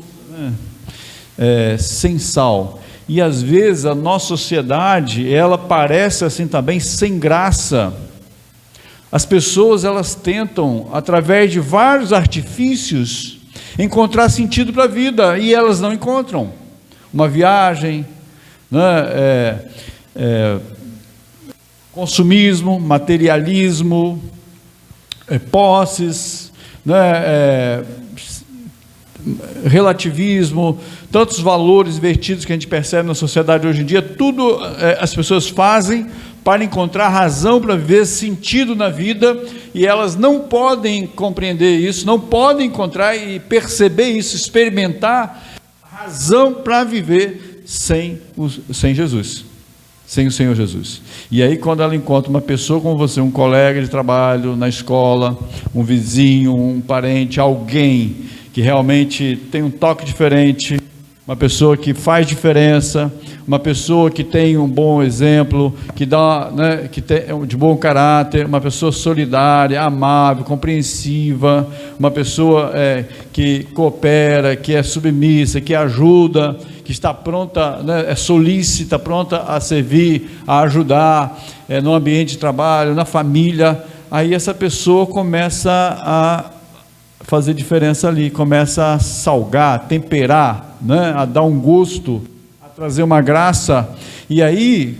né? Sem sal. E às vezes a nossa sociedade, ela parece assim também sem graça. As pessoas, elas tentam, através de vários artifícios, encontrar sentido para a vida, e elas não encontram. Uma viagem, né? Consumismo, materialismo, posses, né? Relativismo, tantos valores vertidos que a gente percebe na sociedade hoje em dia. Tudo as pessoas fazem para encontrar razão para viver, sentido na vida, e elas não podem compreender isso, não podem encontrar e perceber isso, experimentar razão para viver sem Jesus, sem o Senhor Jesus. E aí, quando ela encontra uma pessoa como você, um colega de trabalho, na escola, um vizinho, um parente, alguém que realmente tem um toque diferente, uma pessoa que faz diferença, uma pessoa que tem um bom exemplo, que dá, né, que tem de bom caráter, uma pessoa solidária, amável, compreensiva, uma pessoa que coopera, que é submissa, que ajuda, que está pronta, né, é solícita, pronta a servir, a ajudar, no ambiente de trabalho, na família. Aí essa pessoa começa a fazer diferença ali, começa a salgar, temperar, né, a dar um gosto, a trazer uma graça. E aí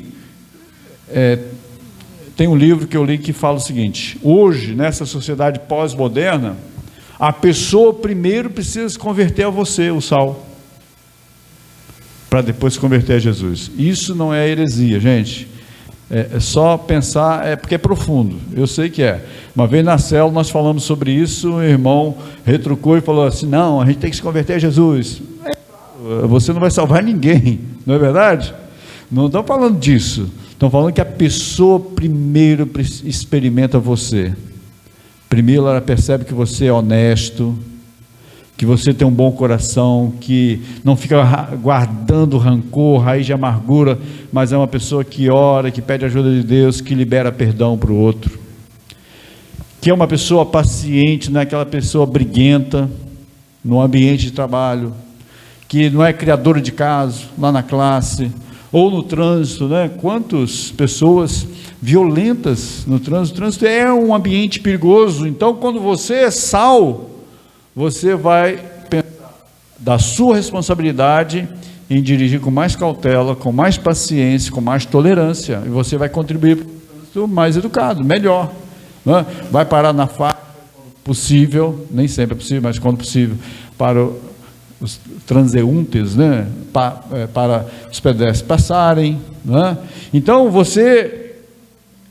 tem um livro que eu li que fala o seguinte: hoje, nessa sociedade pós-moderna, a pessoa primeiro precisa se converter a você, o sal, para depois se converter a Jesus. Isso não é heresia, gente. É só pensar, porque é profundo, eu sei que é. Uma vez na célula nós falamos sobre isso, o irmão retrucou e falou assim: não, a gente tem que se converter a Jesus. Você não vai salvar ninguém, não é verdade? Não estão falando disso, estão falando que a pessoa primeiro experimenta você. Primeiro ela percebe que você é honesto, que você tem um bom coração, que não fica guardando rancor, raiz de amargura, mas é uma pessoa que ora, que pede ajuda de Deus, que libera perdão para o outro, que é uma pessoa paciente, não é aquela pessoa briguenta no ambiente de trabalho, que não é criadora de caso lá na classe, ou no trânsito, né? Quantas pessoas violentas no trânsito? O trânsito é um ambiente perigoso. Então, quando você é sal, você vai pensar da sua responsabilidade em dirigir com mais cautela, com mais paciência, com mais tolerância, e você vai contribuir para um trânsito mais educado, melhor, né? Vai parar na faixa quando possível, nem sempre é possível, mas quando possível, para os transeuntes, né? Para os pedestres passarem, né? Então você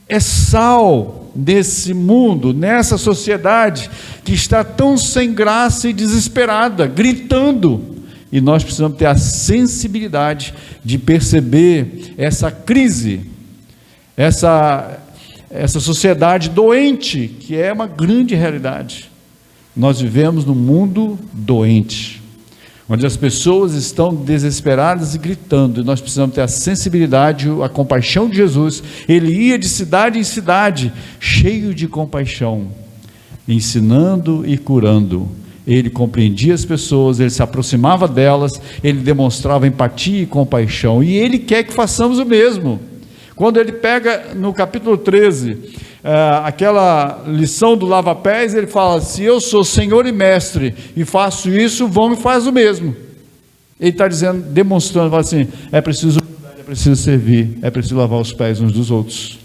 é sal nesse mundo, nessa sociedade que está tão sem graça e desesperada, gritando, e nós precisamos ter a sensibilidade de perceber essa crise, essa sociedade doente, que é uma grande realidade. Nós vivemos num mundo doente, onde as pessoas estão desesperadas e gritando, e nós precisamos ter a sensibilidade, a compaixão de Jesus. Ele ia de cidade em cidade, cheio de compaixão, ensinando e curando. Ele compreendia as pessoas, ele se aproximava delas, ele demonstrava empatia e compaixão, e ele quer que façamos o mesmo. Quando ele pega no capítulo 13, aquela lição do lava-pés, ele fala: se eu sou Senhor e Mestre e faço isso, vão e faz o mesmo. Ele está dizendo, demonstrando, fala assim: é preciso servir, é preciso lavar os pés uns dos outros.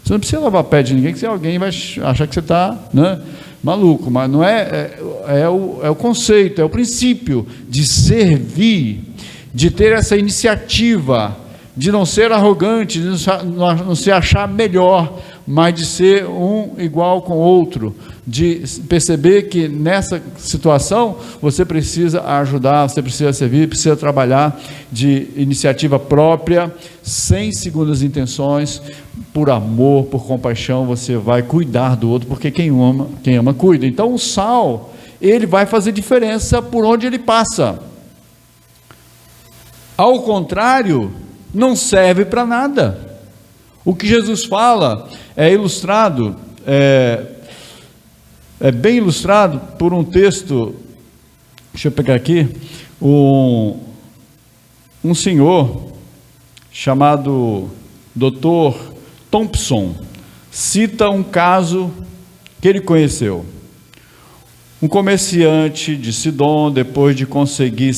Você não precisa lavar pé de ninguém, que alguém vai achar que você está, né, maluco, mas não é o conceito, é o princípio de servir, de ter essa iniciativa, de não ser arrogante, de não se achar melhor, mas de ser um igual com o outro, de perceber que nessa situação você precisa ajudar, você precisa servir, precisa trabalhar de iniciativa própria, sem segundas intenções, por amor, por compaixão, você vai cuidar do outro, porque quem ama cuida. Então o sal, ele vai fazer diferença por onde ele passa. Ao contrário, não serve para nada. O que Jesus fala é ilustrado, é bem ilustrado por um texto. Deixa eu pegar aqui, um senhor chamado Dr. Thompson cita um caso que ele conheceu. Um comerciante de Sidom, depois de conseguir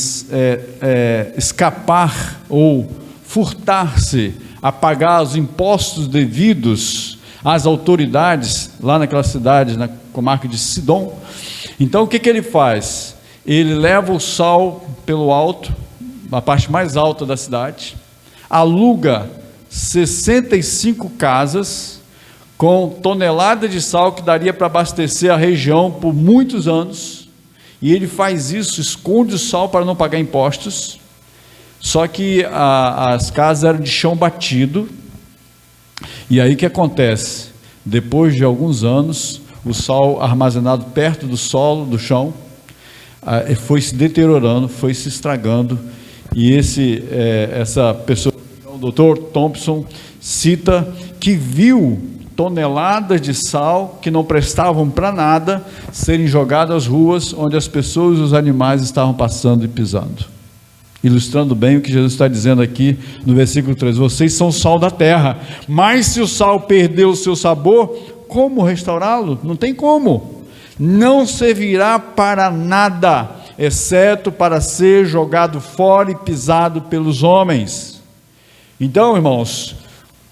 escapar ou furtar-se a pagar os impostos devidos às autoridades lá naquela cidade, na comarca de Sidom, então o que ele faz? Ele leva o sal pelo alto, a parte mais alta da cidade, aluga 65 casas com tonelada de sal que daria para abastecer a região por muitos anos, e ele faz isso, esconde o sal para não pagar impostos. Só que as casas eram de chão batido, e aí o que acontece? Depois de alguns anos, o sal armazenado perto do solo, do chão, foi se deteriorando, foi se estragando, e essa pessoa, o Dr. Thompson, cita que viu toneladas de sal que não prestavam para nada serem jogadas às ruas, onde as pessoas e os animais estavam passando e pisando. Ilustrando bem o que Jesus está dizendo aqui no versículo 3, vocês são o sal da terra, mas se o sal perdeu o seu sabor, como restaurá-lo? Não tem como, não servirá para nada, exceto para ser jogado fora e pisado pelos homens. Então, irmãos,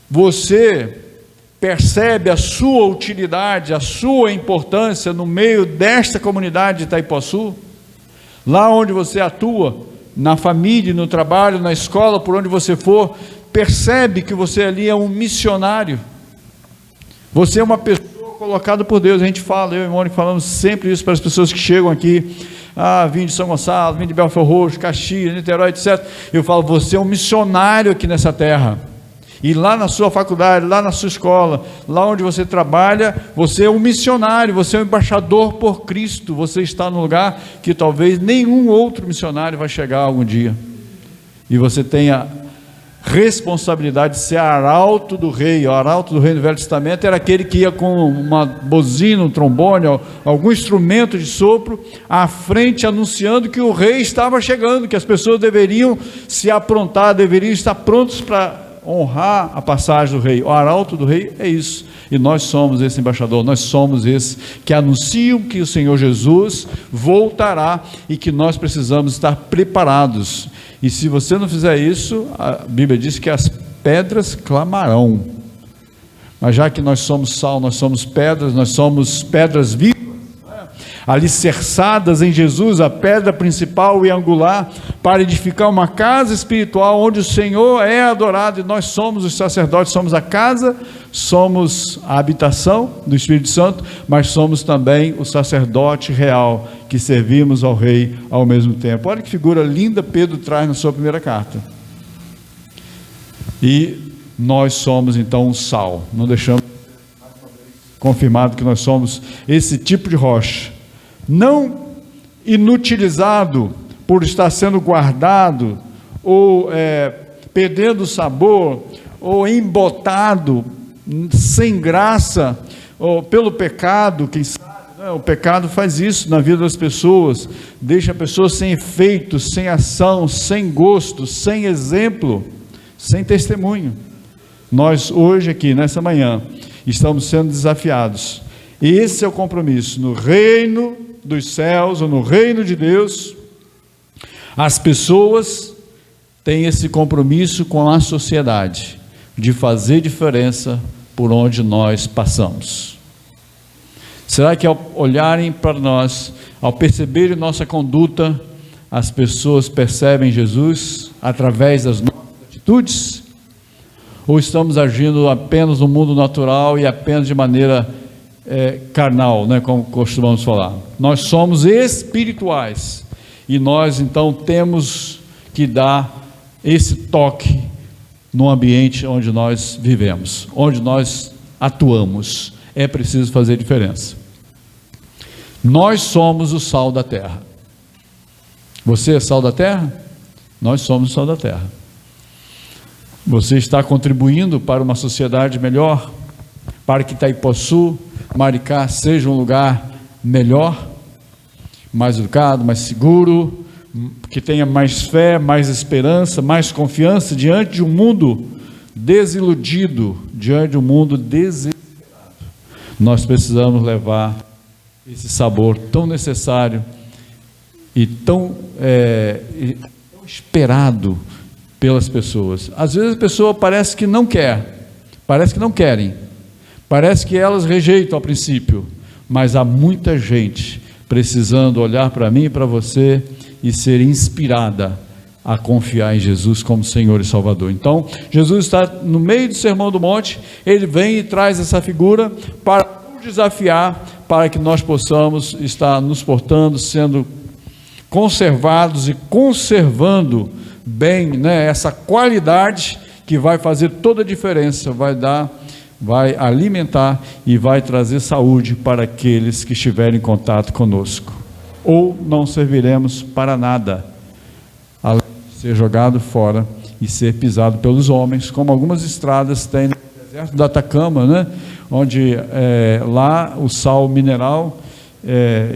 você percebe a sua utilidade, a sua importância no meio desta comunidade de Itaipuaçu, lá onde você atua, na família, no trabalho, na escola, por onde você for, percebe que você ali é um missionário, você é uma pessoa colocada por Deus. A gente fala, eu e Mônica falamos sempre isso para as pessoas que chegam aqui, vim de São Gonçalo, vim de Belfort Roxo, Caxias, Niterói, etc. Eu falo, você é um missionário aqui nessa terra, e lá na sua faculdade, lá na sua escola, lá onde você trabalha, você é um missionário, você é um embaixador por Cristo, você está no lugar que talvez nenhum outro missionário vai chegar algum dia, e você tem a responsabilidade de ser arauto do rei. O arauto do rei no Velho Testamento era aquele que ia com uma buzina, um trombone, algum instrumento de sopro, à frente anunciando que o rei estava chegando, que as pessoas deveriam se aprontar, deveriam estar prontos para honrar a passagem do rei. O arauto do rei é isso, e nós somos esse embaixador, nós somos esse que anunciam que o Senhor Jesus voltará e que nós precisamos estar preparados. E se você não fizer isso, a Bíblia diz que as pedras clamarão. Mas já que nós somos sal, nós somos pedras vivas, alicerçadas em Jesus, a pedra principal e angular, para edificar uma casa espiritual onde o Senhor é adorado, e nós somos os sacerdotes, somos a casa, somos a habitação do Espírito Santo, mas somos também o sacerdote real, que servimos ao rei ao mesmo tempo. Olha que figura linda Pedro traz na sua primeira carta. E nós somos então o sal, não deixamos de ser confirmado que nós somos esse tipo de rocha, não inutilizado por estar sendo guardado, ou perdendo o sabor, ou embotado, sem graça, ou pelo pecado, quem sabe, né? O pecado faz isso na vida das pessoas, deixa a pessoa sem efeito, sem ação, sem gosto, sem exemplo, sem testemunho. Nós hoje aqui, nessa manhã, estamos sendo desafiados. Esse é o compromisso. No reino dos céus, ou no reino de Deus, as pessoas têm esse compromisso com a sociedade, de fazer diferença por onde nós passamos. Será que ao olharem para nós, ao perceberem nossa conduta, as pessoas percebem Jesus através das nossas atitudes? Ou estamos agindo apenas no mundo natural e apenas de maneira carnal, né, como costumamos falar? Nós somos espirituais e nós então temos que dar esse toque no ambiente onde nós vivemos, onde nós atuamos. É preciso fazer diferença. Nós somos o sal da terra. Você é sal da terra? Nós somos o sal da terra. Você está contribuindo para uma sociedade melhor, para que Itaipuaçu, Maricá seja um lugar melhor, mais educado, mais seguro, que tenha mais fé, mais esperança, mais confiança diante de um mundo desiludido, diante de um mundo desesperado. Nós precisamos levar esse sabor tão necessário e tão esperado pelas pessoas. Às vezes a pessoa parece que não quer, parece que não querem, parece que elas rejeitam a princípio, mas há muita gente precisando olhar para mim e para você e ser inspirada a confiar em Jesus como Senhor e Salvador. Então, Jesus está no meio do Sermão do Monte, ele vem e traz essa figura para nos desafiar, para que nós possamos estar nos portando, sendo conservados e conservando bem, né, essa qualidade que vai fazer toda a diferença, vai alimentar e vai trazer saúde para aqueles que estiverem em contato conosco. Ou não serviremos para nada, além de ser jogado fora e ser pisado pelos homens, como algumas estradas têm no deserto do Atacama, né? Onde lá o sal mineral,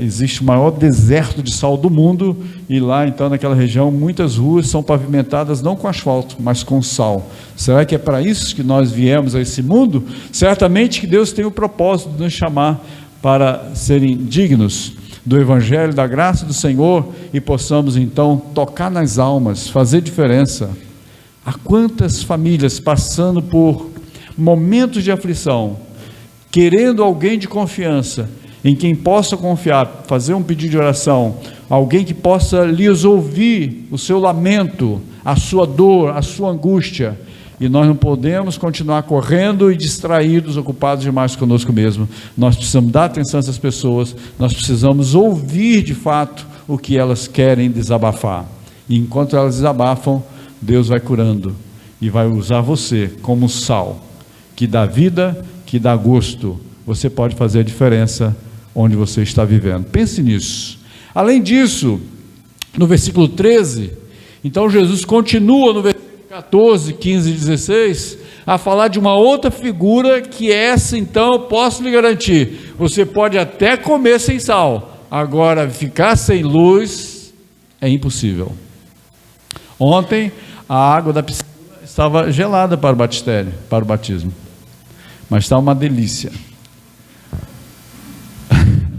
existe o maior deserto de sal do mundo, e lá então naquela região muitas ruas são pavimentadas não com asfalto, mas com sal. Será que é para isso que nós viemos a esse mundo? Certamente que Deus tem o propósito de nos chamar para serem dignos do Evangelho, da graça do Senhor, e possamos então tocar nas almas, fazer diferença. Há quantas famílias passando por momentos de aflição, querendo alguém de confiança, em quem possa confiar, fazer um pedido de oração, alguém que possa lhes ouvir o seu lamento, a sua dor, a sua angústia. E nós não podemos continuar correndo e distraídos, ocupados demais conosco mesmo. Nós precisamos dar atenção a essas pessoas, nós precisamos ouvir de fato o que elas querem desabafar. E enquanto elas desabafam, Deus vai curando e vai usar você como sal, que dá vida, que dá gosto. Você pode fazer a diferença onde você está vivendo. Pense nisso. Além disso, no versículo 13, então Jesus continua no versículo 14, 15 e 16, a falar de uma outra figura, que essa então, posso lhe garantir, você pode até comer sem sal, agora ficar sem luz é impossível. Ontem a água da piscina estava gelada para o batistério, para o batismo, mas está uma delícia.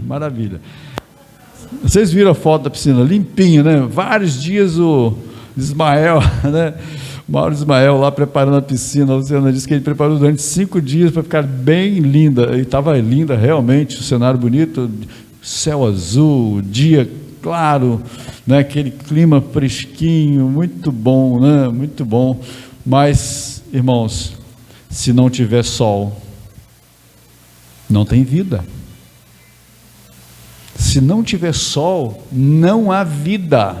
Maravilha. Vocês viram a foto da piscina limpinha, né? Vários dias o Ismael, né? Mauro Ismael lá preparando a piscina. A Luciana disse que ele preparou durante 5 dias para ficar bem linda, e estava linda realmente, o cenário bonito, céu azul, dia claro, né? Aquele clima fresquinho, muito bom, né? Muito bom. Mas, irmãos, se não tiver sol, não tem vida. Se não tiver sol, não há vida.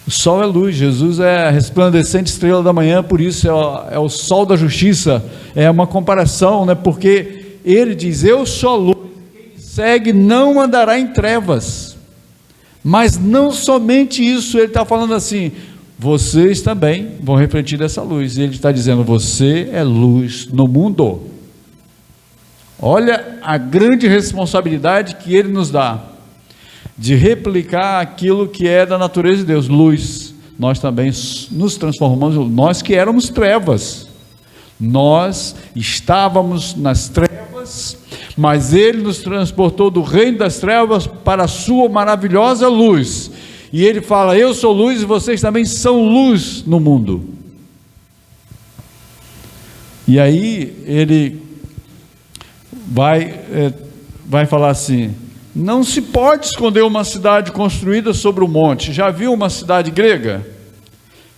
O sol é luz, Jesus é a resplandecente estrela da manhã, por isso é o sol da justiça. É uma comparação, né? Porque ele diz: eu sou a luz, quem me segue não andará em trevas. Mas não somente isso, ele está falando assim: vocês também vão refletir essa luz. E ele está dizendo: você é luz no mundo. Olha a grande responsabilidade que ele nos dá, de replicar aquilo que é da natureza de Deus, luz. Nós também nos transformamos, nós que éramos trevas, nós estávamos nas trevas, mas ele nos transportou do reino das trevas para a sua maravilhosa luz. E ele fala: eu sou luz e vocês também são luz no mundo. E aí ele vai falar assim: não se pode esconder uma cidade construída sobre o monte. Já viu uma cidade grega?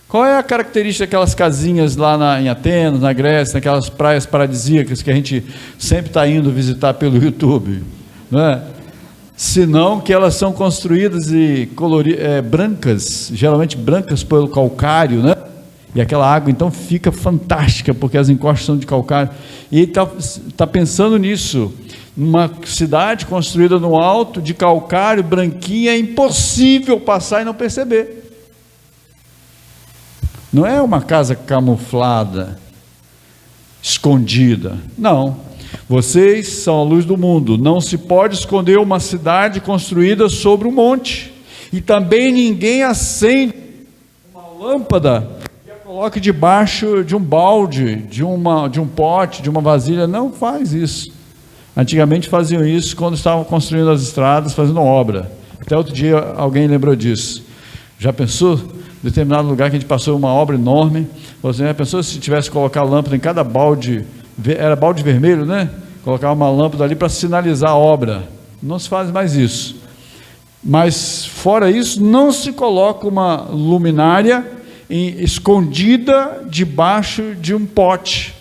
Qual é a característica daquelas casinhas lá em Atenas, na Grécia, naquelas praias paradisíacas que a gente sempre está indo visitar pelo YouTube, não é? Senão que elas são construídas e brancas, geralmente brancas pelo calcário, né? E aquela água então fica fantástica, porque as encostas são de calcário. E ele está pensando nisso. Uma cidade construída no alto, de calcário, branquinha, é impossível passar e não perceber. Não é uma casa camuflada, escondida. Não. Vocês são a luz do mundo. Não se pode esconder uma cidade construída sobre um monte. E também ninguém acende uma lâmpada e a coloca debaixo de um balde, de um pote, de uma vasilha. Não faz isso. Antigamente faziam isso quando estavam construindo as estradas, fazendo obra. Até outro dia alguém lembrou disso. Já pensou? Em determinado lugar que a gente passou uma obra enorme, você já pensou se tivesse que colocar lâmpada em cada balde? Era balde vermelho, né? Colocar uma lâmpada ali para sinalizar a obra. Não se faz mais isso. Mas fora isso, não se coloca uma luminária escondida debaixo de um pote,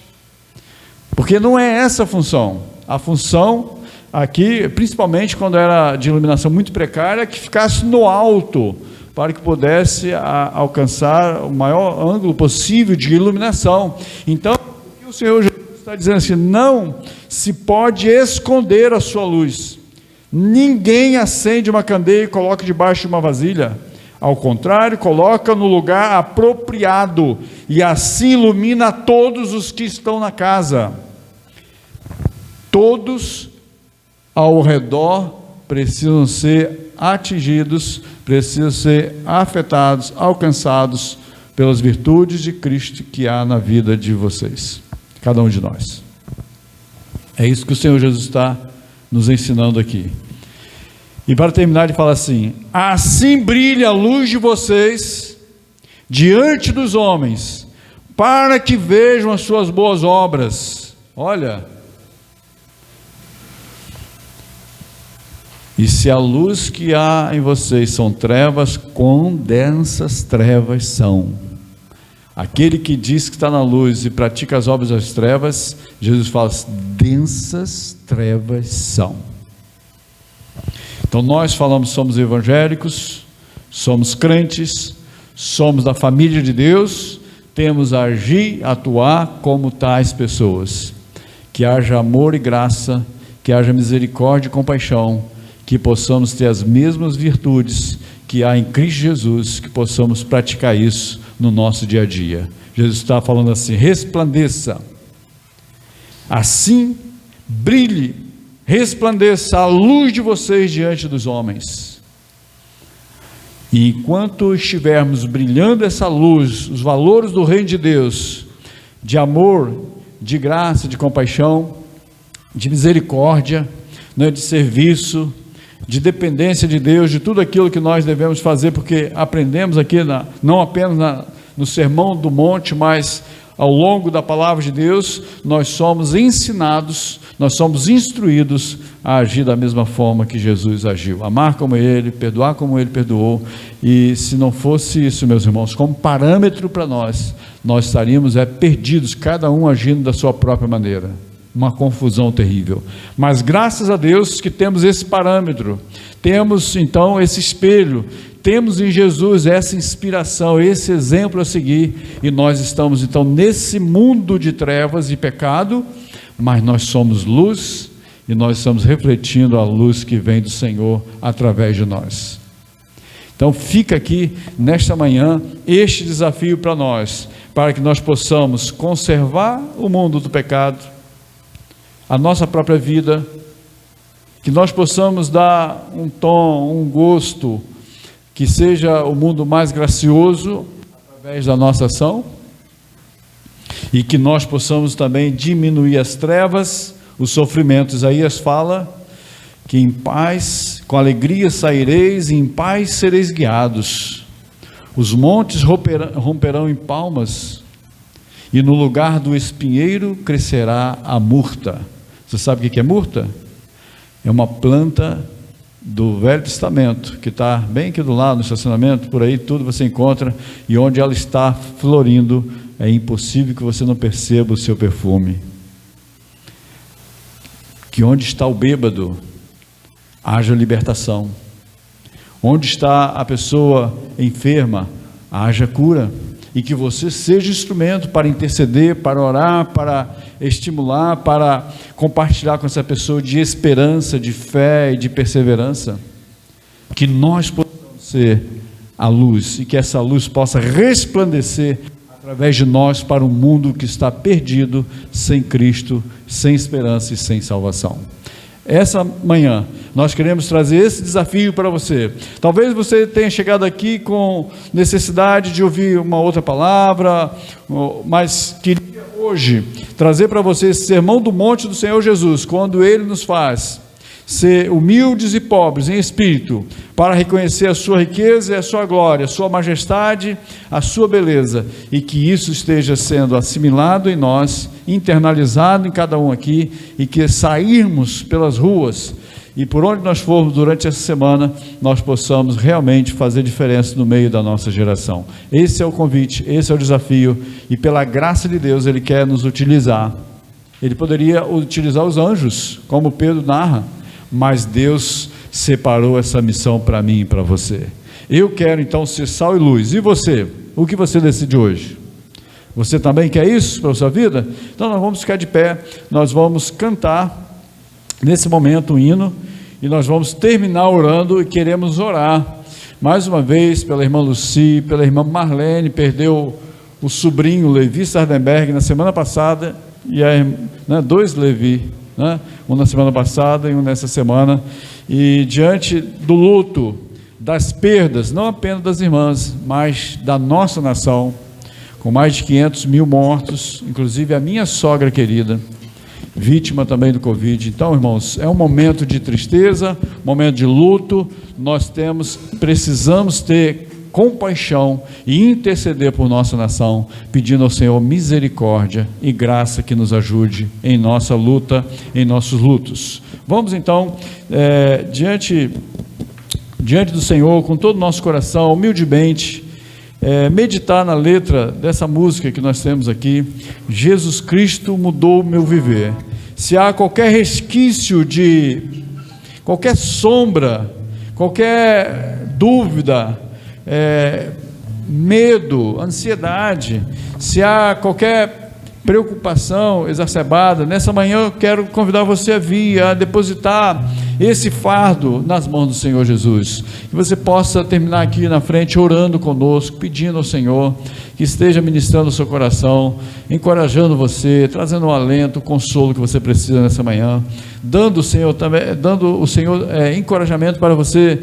porque não é essa a função. A função aqui, principalmente quando era de iluminação muito precária, é que ficasse no alto, para que pudesse alcançar o maior ângulo possível de iluminação. Então, o que o Senhor Jesus está dizendo assim: não se pode esconder a sua luz. Ninguém acende uma candeia e coloca debaixo de uma vasilha. Ao contrário, coloca no lugar apropriado, e assim ilumina todos os que estão na casa. Todos ao redor precisam ser atingidos, precisam ser afetados, alcançados pelas virtudes de Cristo que há na vida de vocês, cada um de nós. É isso que o Senhor Jesus está nos ensinando aqui. E para terminar, ele fala assim: assim brilha a luz de vocês diante dos homens, para que vejam as suas boas obras. Olha, e se a luz que há em vocês são trevas, quão densas trevas são. Aquele que diz que está na luz e pratica as obras das trevas, Jesus fala: densas trevas são. Então nós falamos, somos evangélicos, somos crentes, somos da família de Deus, temos a agir, atuar como tais pessoas. Que haja amor e graça, que haja misericórdia e compaixão, que possamos ter as mesmas virtudes que há em Cristo Jesus, que possamos praticar isso no nosso dia a dia. Jesus está falando assim: resplandeça, assim brilhe, resplandeça a luz de vocês diante dos homens. E enquanto estivermos brilhando essa luz, os valores do reino de Deus, de amor, de graça, de compaixão, de misericórdia, de serviço, de dependência de Deus, de tudo aquilo que nós devemos fazer, porque aprendemos aqui, não apenas no Sermão do Monte, mas ao longo da palavra de Deus, nós somos ensinados, nós somos instruídos a agir da mesma forma que Jesus agiu, amar como Ele, perdoar como Ele perdoou. E se não fosse isso, meus irmãos, como parâmetro para nós estaríamos perdidos, cada um agindo da sua própria maneira. Uma confusão terrível. Mas graças a Deus que temos esse parâmetro, temos então esse espelho, temos em Jesus essa inspiração, esse exemplo a seguir, e nós estamos então nesse mundo de trevas e pecado, mas nós somos luz, e nós estamos refletindo a luz que vem do Senhor através de nós. Então fica aqui nesta manhã este desafio para nós, para que nós possamos conservar o mundo do pecado, a nossa própria vida, que nós possamos dar um tom, um gosto, que seja o mundo mais gracioso através da nossa ação, e que nós possamos também diminuir as trevas, o sofrimento. Isaías fala que em paz, com alegria saireis, e em paz sereis guiados. Os montes romperão em palmas, e no lugar do espinheiro crescerá a murta. Você sabe o que é murta? É uma planta do Velho Testamento, que está bem aqui do lado, no estacionamento, por aí tudo você encontra, e onde ela está florindo, é impossível que você não perceba o seu perfume. Que onde está o bêbado, haja libertação. Onde está a pessoa enferma, haja cura. E que você seja instrumento para interceder, para orar, para estimular, para compartilhar com essa pessoa de esperança, de fé e de perseverança. Que nós possamos ser a luz, e que essa luz possa resplandecer através de nós para um mundo que está perdido, sem Cristo, sem esperança e sem salvação. Essa manhã nós queremos trazer esse desafio para você. Talvez você tenha chegado aqui com necessidade de ouvir uma outra palavra, mas queria hoje trazer para você esse sermão do monte do Senhor Jesus, quando Ele nos faz ser humildes e pobres em espírito, para reconhecer a sua riqueza e a sua glória, a sua majestade, a sua beleza, e que isso esteja sendo assimilado em nós, internalizado em cada um aqui, e que sairmos pelas ruas e por onde nós formos durante essa semana, nós possamos realmente fazer diferença no meio da nossa geração. Esse é o convite, esse é o desafio, e pela graça de Deus Ele quer nos utilizar. Ele poderia utilizar os anjos, como Pedro narra, mas Deus separou essa missão para mim e para você. Eu quero então ser sal e luz. E você? O que você decide hoje? Você também quer isso para a sua vida? Então nós vamos ficar de pé, nós vamos cantar nesse momento um hino, e nós vamos terminar orando, e queremos orar mais uma vez pela irmã Lucy, pela irmã Marlene, perdeu o sobrinho Levi Sardenberg na semana passada, e dois Levi, um na semana passada e um nessa semana, e diante do luto, das perdas, não apenas das irmãs, mas da nossa nação, com mais de 500 mil mortos, inclusive a minha sogra querida, vítima também do Covid. Então, irmãos, é um momento de tristeza, momento de luto. Nós precisamos ter compaixão e interceder por nossa nação, pedindo ao Senhor misericórdia e graça que nos ajude em nossa luta, em nossos lutos. Vamos então, diante do Senhor, com todo o nosso coração, humildemente, meditar na letra dessa música que nós temos aqui. Jesus Cristo mudou o meu viver. Se há qualquer resquício de qualquer sombra, qualquer dúvida, medo, ansiedade, se há qualquer preocupação exacerbada, nessa manhã eu quero convidar você a vir, a depositar esse fardo nas mãos do Senhor Jesus, que você possa terminar aqui na frente orando conosco, pedindo ao Senhor que esteja ministrando o seu coração, encorajando você, trazendo o alento, o consolo que você precisa nessa manhã, dando o Senhor encorajamento para você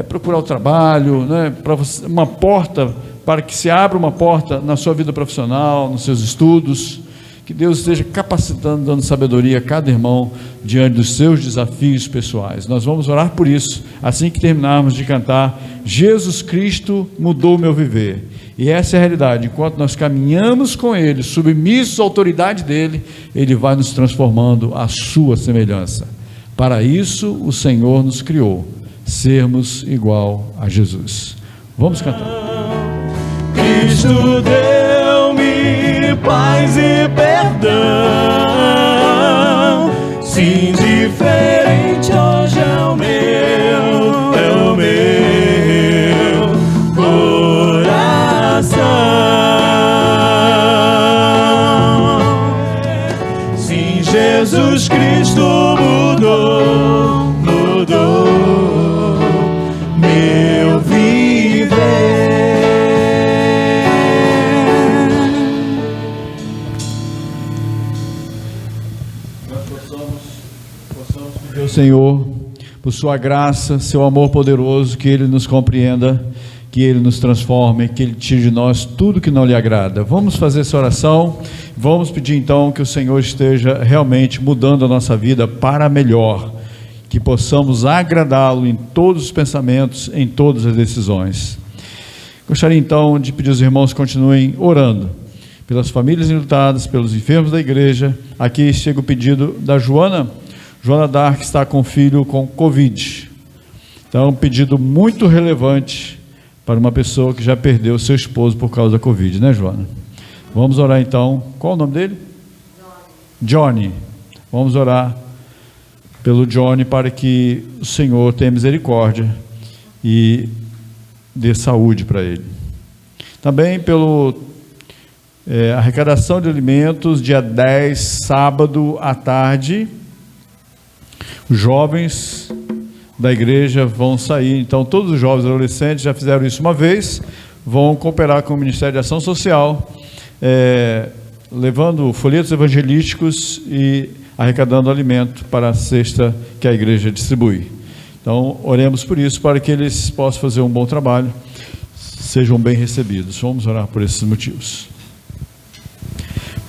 procurar o trabalho, para você, uma porta, para que se abra uma porta na sua vida profissional, nos seus estudos. Que Deus esteja capacitando, dando sabedoria a cada irmão diante dos seus desafios pessoais. Nós vamos orar por isso, assim que terminarmos de cantar Jesus Cristo mudou o meu viver. E essa é a realidade. Enquanto nós caminhamos com Ele, submissos à autoridade dEle, Ele vai nos transformando à sua semelhança. Para isso o Senhor nos criou, sermos igual a Jesus. Vamos cantar. Cristo deu-me paz e perdão. Sim, diferente hoje é o meu. Senhor, por sua graça, seu amor poderoso, que Ele nos compreenda, que Ele nos transforme, que Ele tire de nós tudo que não lhe agrada. Vamos fazer essa oração, vamos pedir então que o Senhor esteja realmente mudando a nossa vida para melhor, que possamos agradá-lo em todos os pensamentos, em todas as decisões. Gostaria então de pedir aos irmãos que continuem orando pelas famílias enlutadas, pelos enfermos da igreja. Aqui chega o pedido da Joana Dark, está com o filho com Covid. Então, um pedido muito relevante para uma pessoa que já perdeu seu esposo por causa da Covid, né, Joana? Vamos orar então. Qual o nome dele? Johnny. Vamos orar pelo Johnny para que o Senhor tenha misericórdia e dê saúde para ele. Também pelo arrecadação de alimentos, dia 10, sábado à tarde, os jovens da igreja vão sair, então todos os jovens adolescentes já fizeram isso uma vez, vão cooperar com o Ministério de Ação Social, levando folhetos evangelísticos e arrecadando alimento para a cesta que a igreja distribui. Então, oremos por isso, para que eles possam fazer um bom trabalho, sejam bem recebidos. Vamos orar por esses motivos.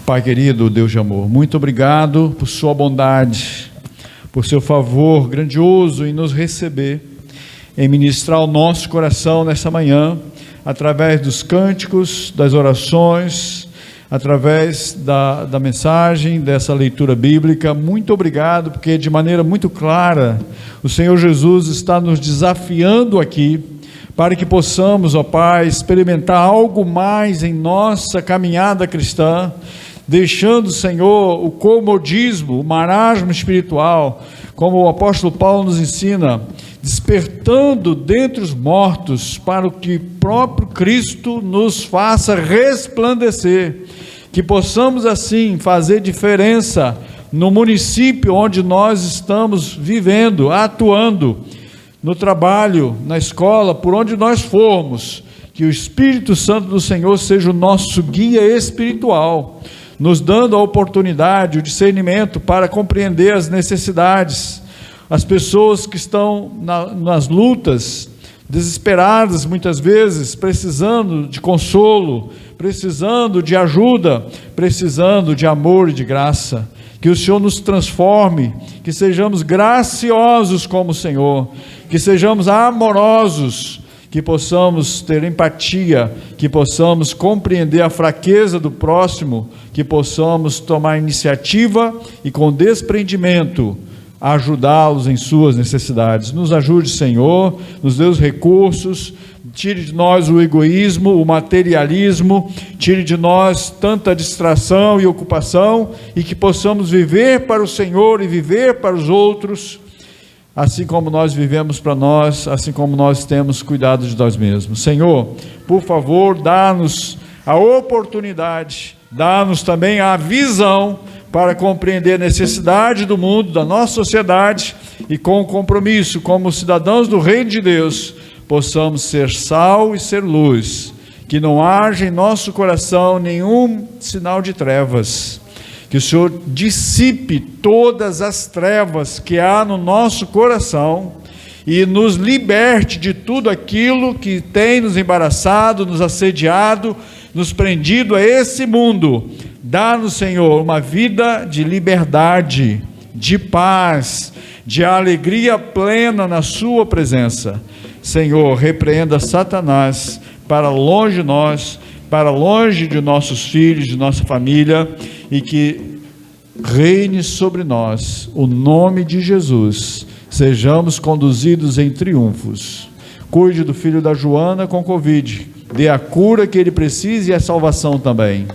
Pai querido, Deus de amor, muito obrigado por sua bondade, por seu favor grandioso em nos receber, em ministrar o nosso coração nessa manhã, através dos cânticos, das orações, através da mensagem, dessa leitura bíblica. Muito obrigado, porque de maneira muito clara, o Senhor Jesus está nos desafiando aqui, para que possamos, ó Pai, experimentar algo mais em nossa caminhada cristã, deixando, Senhor, o comodismo, o marasmo espiritual, como o apóstolo Paulo nos ensina, despertando dentre os mortos, para que próprio Cristo nos faça resplandecer, que possamos assim fazer diferença no município onde nós estamos vivendo, atuando, no trabalho, na escola, por onde nós formos, que o Espírito Santo do Senhor seja o nosso guia espiritual, nos dando a oportunidade, o discernimento para compreender as necessidades, as pessoas que estão nas lutas, desesperadas muitas vezes, precisando de consolo, precisando de ajuda, precisando de amor e de graça. Que o Senhor nos transforme, que sejamos graciosos como o Senhor, que sejamos amorosos, que possamos ter empatia, que possamos compreender a fraqueza do próximo, que possamos tomar iniciativa e com desprendimento ajudá-los em suas necessidades. Nos ajude, Senhor, nos dê os recursos, tire de nós o egoísmo, o materialismo, tire de nós tanta distração e ocupação, e que possamos viver para o Senhor e viver para os outros, assim como nós vivemos para nós, assim como nós temos cuidado de nós mesmos. Senhor, por favor, dá-nos a oportunidade, dá-nos também a visão para compreender a necessidade do mundo, da nossa sociedade, e com o compromisso, como cidadãos do Reino de Deus, possamos ser sal e ser luz, que não haja em nosso coração nenhum sinal de trevas, que o Senhor dissipe todas as trevas que há no nosso coração e nos liberte de tudo aquilo que tem nos embaraçado, nos assediado, nos prendido a esse mundo. Dá-nos, Senhor, uma vida de liberdade, de paz, de alegria plena na sua presença. Senhor, repreenda Satanás para longe de nós, para longe de nossos filhos, de nossa família, e que reine sobre nós o nome de Jesus, sejamos conduzidos em triunfos. Cuide do filho da Joana com Covid, dê a cura que ele precisa e a salvação também,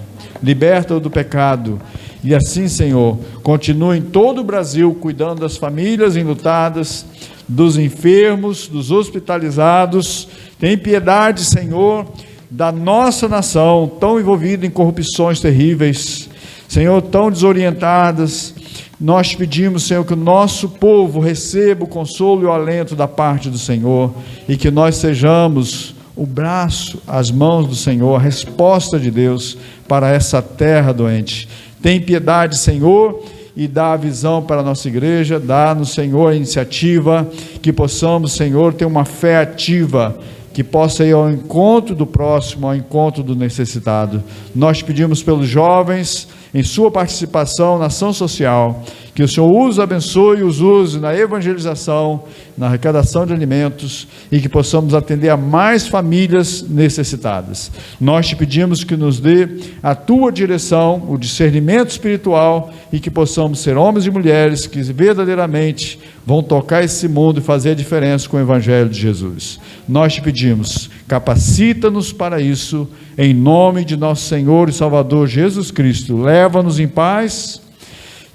liberta-o do pecado, e assim, Senhor, continue em todo o Brasil, cuidando das famílias enlutadas, dos enfermos, dos hospitalizados. Tem piedade, Senhor, da nossa nação, tão envolvida em corrupções terríveis, Senhor, tão desorientadas. Nós pedimos, Senhor, que o nosso povo receba o consolo e o alento da parte do Senhor, e que nós sejamos o braço, as mãos do Senhor, a resposta de Deus para essa terra doente. Tem piedade, Senhor, e dá a visão para a nossa igreja, dá-nos, Senhor, a iniciativa, que possamos, Senhor, ter uma fé ativa, que possa ir ao encontro do próximo, ao encontro do necessitado. Nós pedimos pelos jovens, em sua participação na ação social, que o Senhor os abençoe e os use na evangelização, na arrecadação de alimentos, e que possamos atender a mais famílias necessitadas. Nós te pedimos que nos dê a tua direção, o discernimento espiritual, e que possamos ser homens e mulheres que verdadeiramente vão tocar esse mundo e fazer a diferença com o Evangelho de Jesus. Nós te pedimos, capacita-nos para isso, em nome de nosso Senhor e Salvador Jesus Cristo. Leva-nos em paz,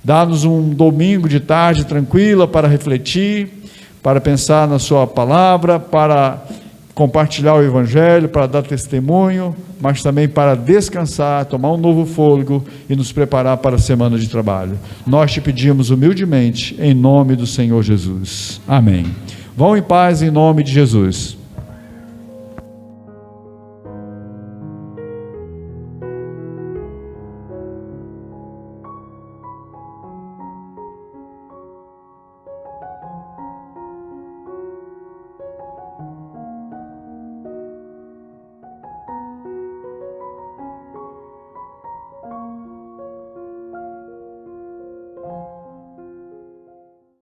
dá-nos um domingo de tarde tranquila para refletir, para pensar na sua palavra, para compartilhar o Evangelho, para dar testemunho, mas também para descansar, tomar um novo fôlego e nos preparar para a semana de trabalho. Nós te pedimos humildemente, em nome do Senhor Jesus. Amém. Vão em paz em nome de Jesus.